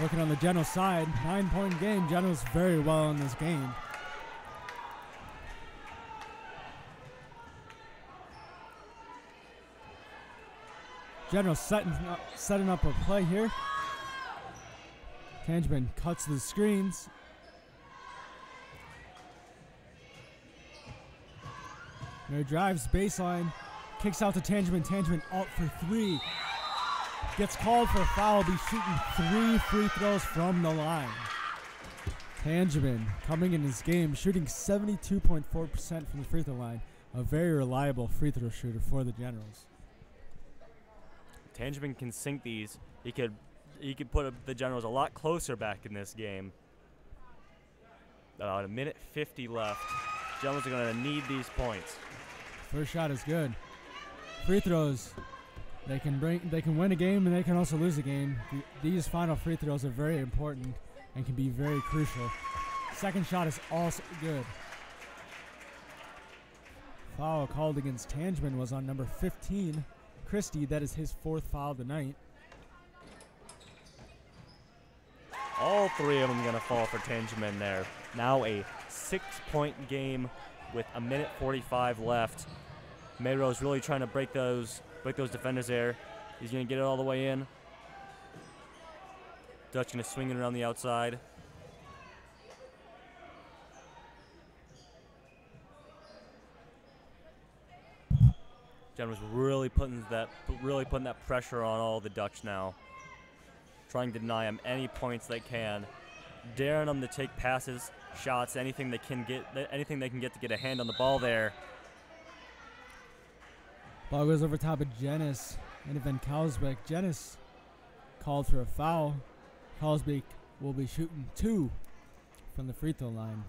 Looking on the General side, 9-point game. Generals very well in this game. Generals setting up a play here. Tangeman cuts the screens. There drives baseline, kicks out to Tangeman. Tangeman out for 3. gets called for a foul, be shooting 3 free throws from the line. Tangeman coming in his game, shooting 72.4% from the free throw line. A very reliable free throw shooter for the Generals. Tangeman can sink these. He could put the Generals a lot closer back in this game. About a minute 50 left. Generals are going to need these points. First shot is good. Free throws, they can win a game and they can also lose a game. These final free throws are very important and can be very crucial. Second shot is also good. Foul called against Tangeman was on number 15, Christie. That is his 4th foul of the night. All 3 of them going to fall for Tangeman there. Now a 6-point game with a minute 45 left. Mayro's really trying to break those defenders there. He's going to get it all the way in. Dutch going to swing it around the outside. Generals really putting that pressure on all the Dutch now. Trying to deny them any points they can. Daring them to take passes, shots, anything they can get to get a hand on the ball there. Ball goes over top of Jenis and Van Kalsbeek. Jenis called for a foul. Kalsbeek will be shooting 2 from the free throw line.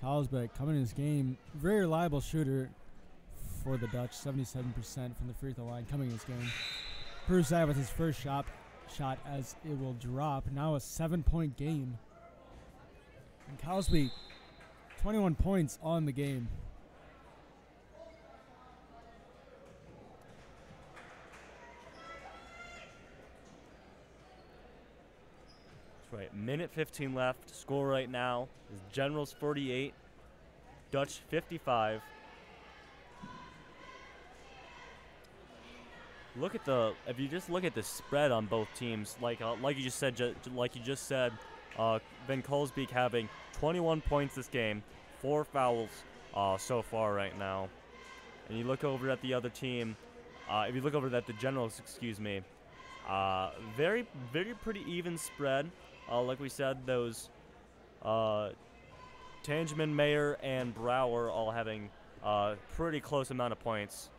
Kalsbeek coming in his game, very reliable shooter for the Dutch, 77% from the free throw line coming in this game. Proves that with his first shot as it will drop. Now a 7-point game. And Kalsbeek, 21 points on the game. That's right, minute 15 left. Score right now is Generals 48, Dutch 55. If you just look at the spread on both teams, like you just said, Van Kalsbeek having 21 points this game, 4 fouls so far right now. And you look over at the other team, if you look over at the Generals, very pretty even spread. Like we said, those Tangeman, Mayer, and Brower all having pretty close amount of points.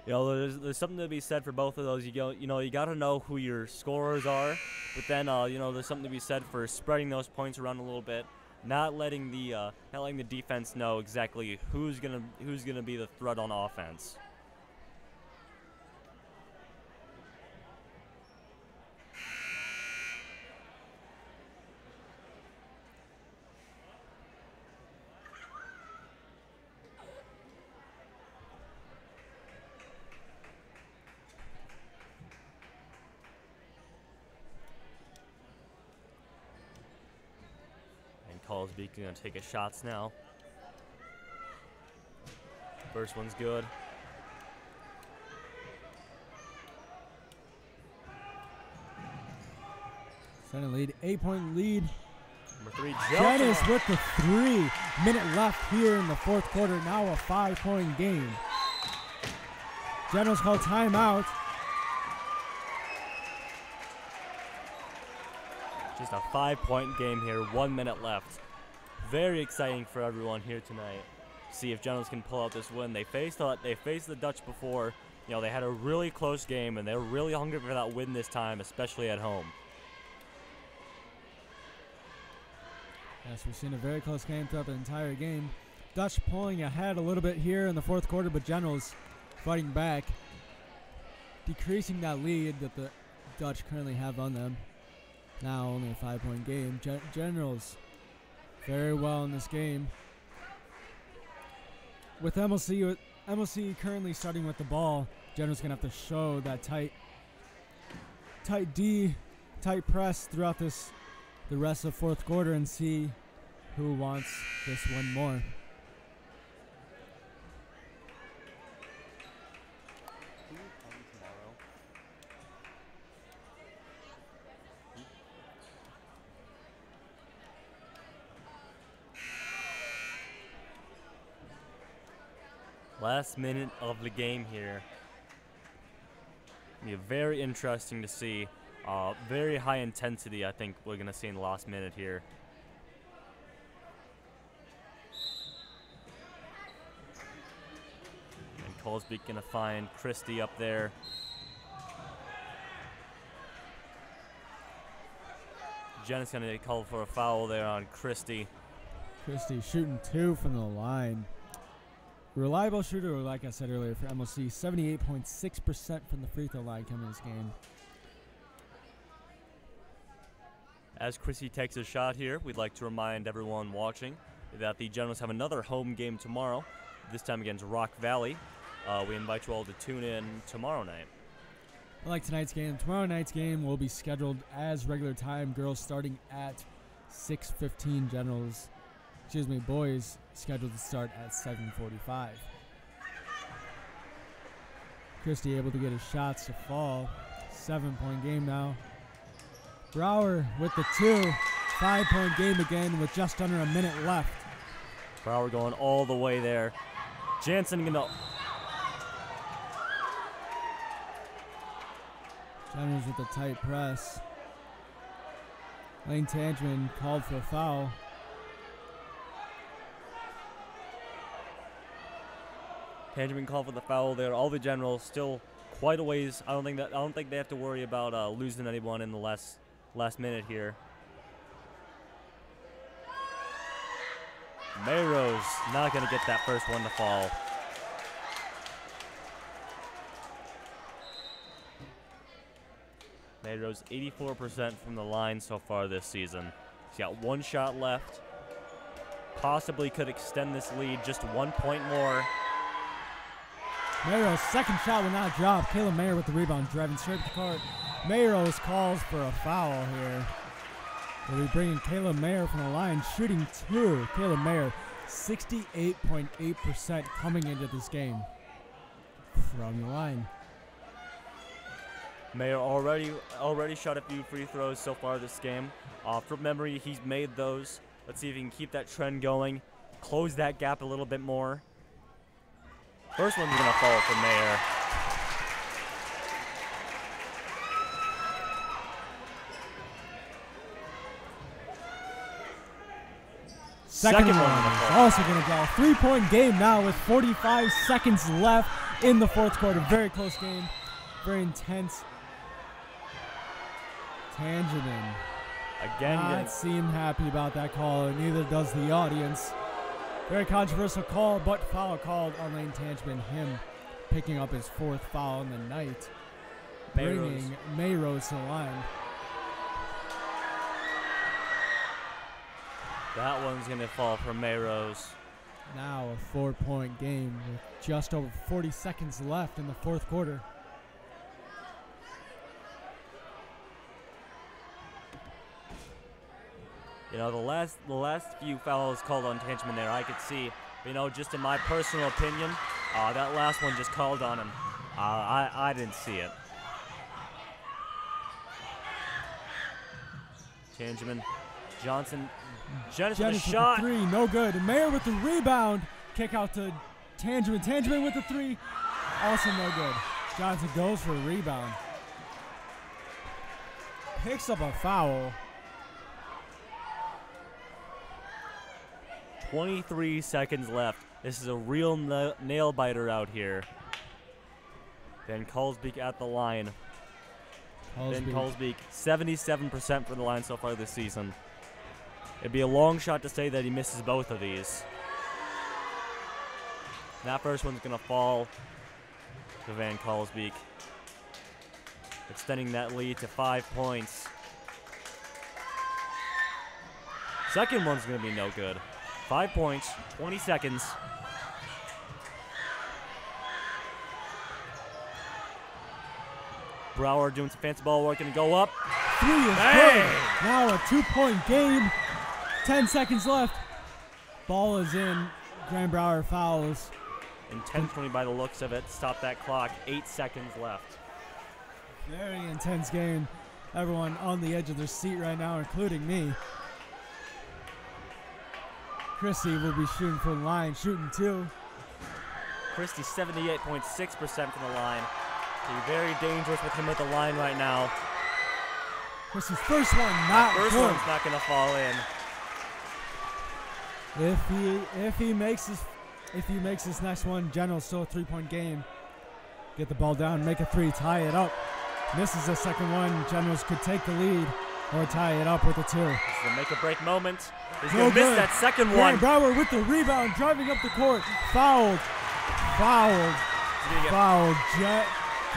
You know, there's something to be said for both of those. You got to know who your scorers are, but then there's something to be said for spreading those points around a little bit, not letting the defense know exactly who's gonna be the threat on offense. Kalsbeek going to take his shots now. First one's good. Second lead, 8-point lead. Number 3, Jenis with the 3. Minute left here in the 4th quarter. Now a 5-point game. Generals call timeout. Just a 5-point game here, 1 minute left. Very exciting for everyone here tonight. See if Generals can pull out this win. They faced the Dutch before. You know, they had a really close game, and they're really hungry for that win this time, especially at home. Yes, we've seen a very close game throughout the entire game. Dutch pulling ahead a little bit here in the 4th quarter, but Generals fighting back, decreasing that lead that the Dutch currently have on them. Now only a 5-point game. Generals very well in this game. With MOC currently starting with the ball, Generals going to have to show that tight press throughout the rest of the 4th quarter and see who wants this one more. Last minute of the game here. Be very interesting to see. Very high intensity, I think we're going to see in the last minute here. And Colesbeek going to find Christie up there. Jen is going to get called for a foul there on Christie. Christie shooting 2 from the line. Reliable shooter, like I said earlier, for MOC, 78.6% from the free throw line coming in this game. As Christie takes a shot here, we'd like to remind everyone watching that the Generals have another home game tomorrow, this time against Rock Valley. We invite you all to tune in tomorrow night. Like tonight's game, tomorrow night's game will be scheduled as regular time. Girls starting at 6:15. Boys scheduled to start at 7:45. Christie able to get his shots to fall. 7-point game now. Brower with the 2. 5-point game again with just under a minute left. Brower going all the way there. Jansen gonna. Generals with the tight press. Lane Tangeman called for a foul. Tangeman called for the foul there. All the Generals still quite a ways. I don't think they have to worry about losing anyone in the last minute here. Mayrose not going to get that first one to fall. Mayrose 84% from the line so far this season. He's got 1 shot left. Possibly could extend this lead just 1 point more. Mayrose, second shot will not drop. Kayla Mayer with the rebound, driving straight to the court. Mayrose calls for a foul here. We'll be bringing Kayla Mayer from the line, shooting 2. Kayla Mayer, 68.8% coming into this game from the line. Mayer already shot a few free throws so far this game. From memory, he's made those. Let's see if he can keep that trend going, close that gap a little bit more. First one's gonna fall for Mayer. Second one is also gonna go. 3-point game now with 45 seconds left in the fourth quarter. Very close game, very intense. Tangeman Again, not seem happy about that call, and neither does the audience. Very controversial call, but foul called on Lane Tangeman, him picking up his 4th foul in the night, bringing Mayrose to the line. that one's going to fall for Mayrose. Now a 4-point game with just over 40 seconds left in the fourth quarter. You know, the last few fouls called on Tangeman there, I could see. You know, just in my personal opinion, that last one just called on him. I didn't see it. Tangeman, Johnson, Jennings with a shot. With the 3, no good. Mayer with the rebound. Kick out to Tangeman. Tangeman with the 3, also no good. Johnson goes for a rebound. Picks up a foul. 23 seconds left. This is a real nail biter out here. Ben Colesbeek at the line. Ben Colesbeek, 77% from the line so far this season. It'd be a long shot to say that he misses both of these. That first one's going to fall to Van Colesbeek, extending that lead to 5 points. Second one's going to be no good. 5 points, 20 seconds. Brower doing some fancy ball work, and go up. 3 is good. Now a 2-point game. 10 seconds left. Ball is in. Graham Brower fouls. Intentionally by the looks of it. Stop that clock. 8 seconds left. Very intense game. Everyone on the edge of their seat right now, including me. Christie will be shooting from the line, shooting 2. Christie 78.6% from the line. Very dangerous with him at the line right now. Christie's first one, not First good. one's not going to fall in. If he makes this next one, General's still a 3-point game. Get the ball down, make a three, tie it up. Misses the second one. Generals could take the lead or tie it up with a 2. This is a make-or-break moment. He's No going to miss good. that second one. Grant Brower with the rebound, driving up the court. Fouled.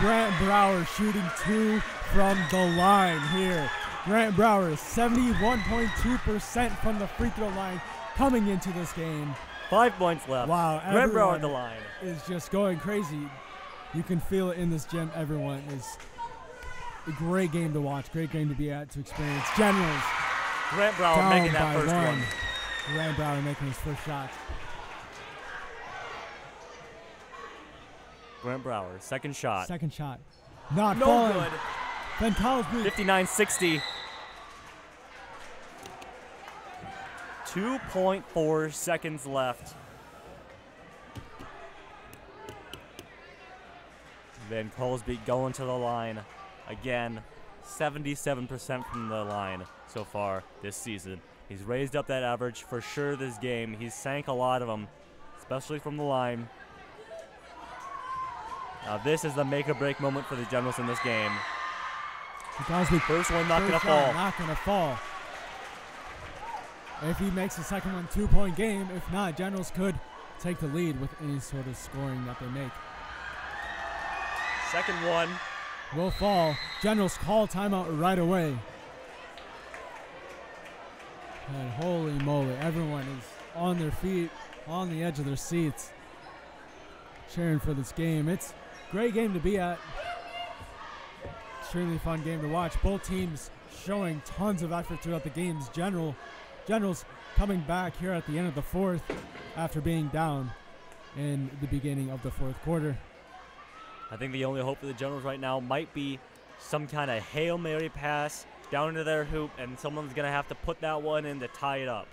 Grant Brower shooting 2 from the line here. Grant Brower is 71.2% from the free throw line coming into this game. 5 points left. Wow, Grant Brower everyone at the line. is just going crazy. You can feel it in this gym. Everyone is a great game to watch, great game to be at, to experience. Generals Grant Brower down making that by first 1. one. Grant Brower making his first shot. Grant Brower, second shot. Second shot. Not No falling. good. Then Cosby. 59-60. 2.4 seconds left. Van Colesby going to the line. Again, 77% from the line so far this season. He's raised up that average for sure this game. He's sank a lot of them, especially from the line. Now this is the make-or-break moment for the Generals in this game. Cosby. First one not going to First shot, fall. Not going to fall. If he makes the second one, 2-point game. If not, Generals could take the lead with any sort of scoring that they make. Second one. Will fall. Generals call timeout right away. And holy moly, everyone is on their feet, on the edge of their seats, cheering for this game. It's a great game to be at. Extremely fun game to watch. Both teams showing tons of effort throughout the games. Generals coming back here at the end of the fourth after being down in the beginning of the fourth quarter. I think the only hope for the Generals right now might be some kind of Hail Mary pass down into their hoop, and someone's going to have to put that one in to tie it up.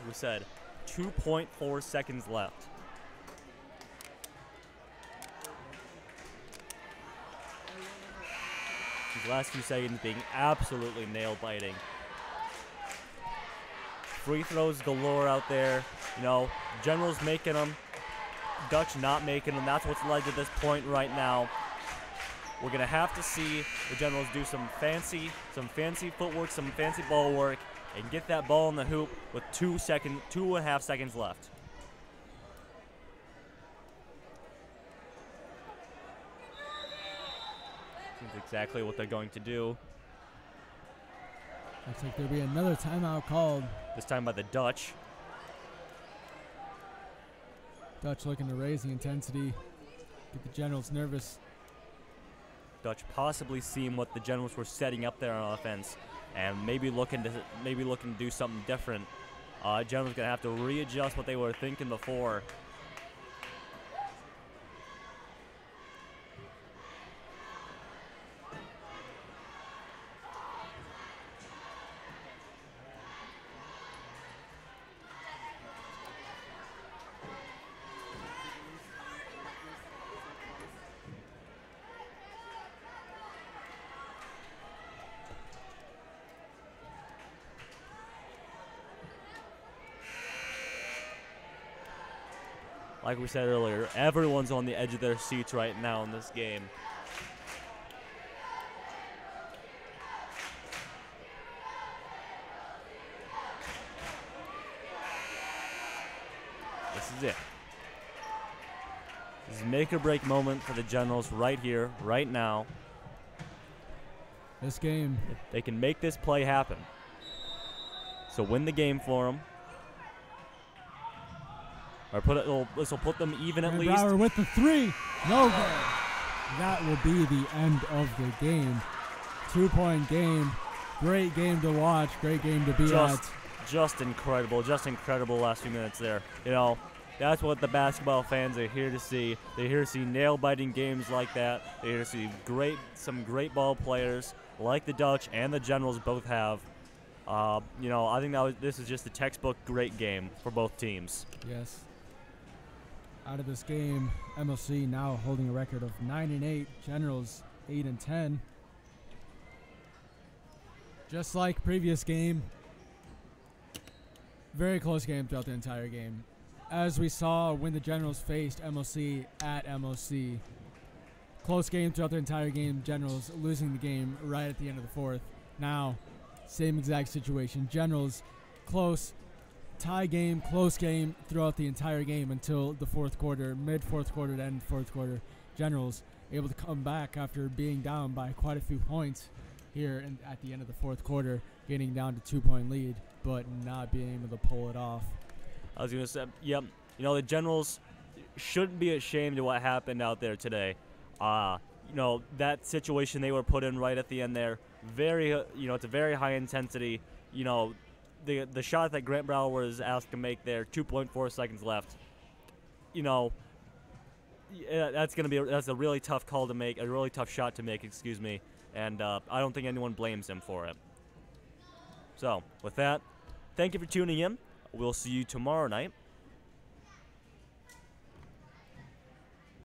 We said 2.4 seconds left. These last few seconds being absolutely nail-biting. Free throws galore out there. You know, Generals making them, Dutch not making them. That's what's led to this point right now. We're going to have to see the Generals do some fancy footwork, some fancy ball work, and get that ball in the hoop with 2.5 seconds left. Seems exactly what they're going to do. Looks like there'll be another timeout called. This time by the Dutch. Dutch looking to raise the intensity, get the Generals nervous. Dutch possibly seeing what the Generals were setting up there on offense, and maybe looking to do something different. Generals gonna have to readjust what they were thinking before. Like we said earlier, everyone's on the edge of their seats right now in this game. This is it. This is a make-or-break moment for the Generals right here, right now. This game. If they can make this play happen. So win the game for them. Or this will put them even at least. Brower with the three. No good. That will be the end of the game. 2-point game. Great game to watch. Great game to be at. Just incredible. Just incredible last few minutes there. You know, that's what the basketball fans are here to see. They're here to see nail-biting games like that. They're here to see some great ball players like the Dutch and the Generals both have. You know, I think this is just a textbook great game for both teams. Yes. Out of this game, MOC now holding a record of 9-8, Generals 8-10. Just like previous game, very close game throughout the entire game. As we saw when the Generals faced MOC at MOC, close game throughout the entire game, Generals losing the game right at the end of the fourth. Now, same exact situation. Generals close, tie game, close game throughout the entire game until the fourth quarter, mid-fourth quarter to end fourth quarter. Generals able to come back after being down by quite a few points here at the end of the fourth quarter, getting down to 2-point lead, but not being able to pull it off. I was going to say, yep, you know, the Generals shouldn't be ashamed of what happened out there today. You know, that situation they were put in right at the end there, very, you know, it's a very high intensity. You know, the shot that Grant Brower was asked to make there, 2.4 seconds left. You know, that's a really tough call to make, a really tough shot to make, excuse me, and I don't think anyone blames him for it. So, with that, thank you for tuning in. We'll see you tomorrow night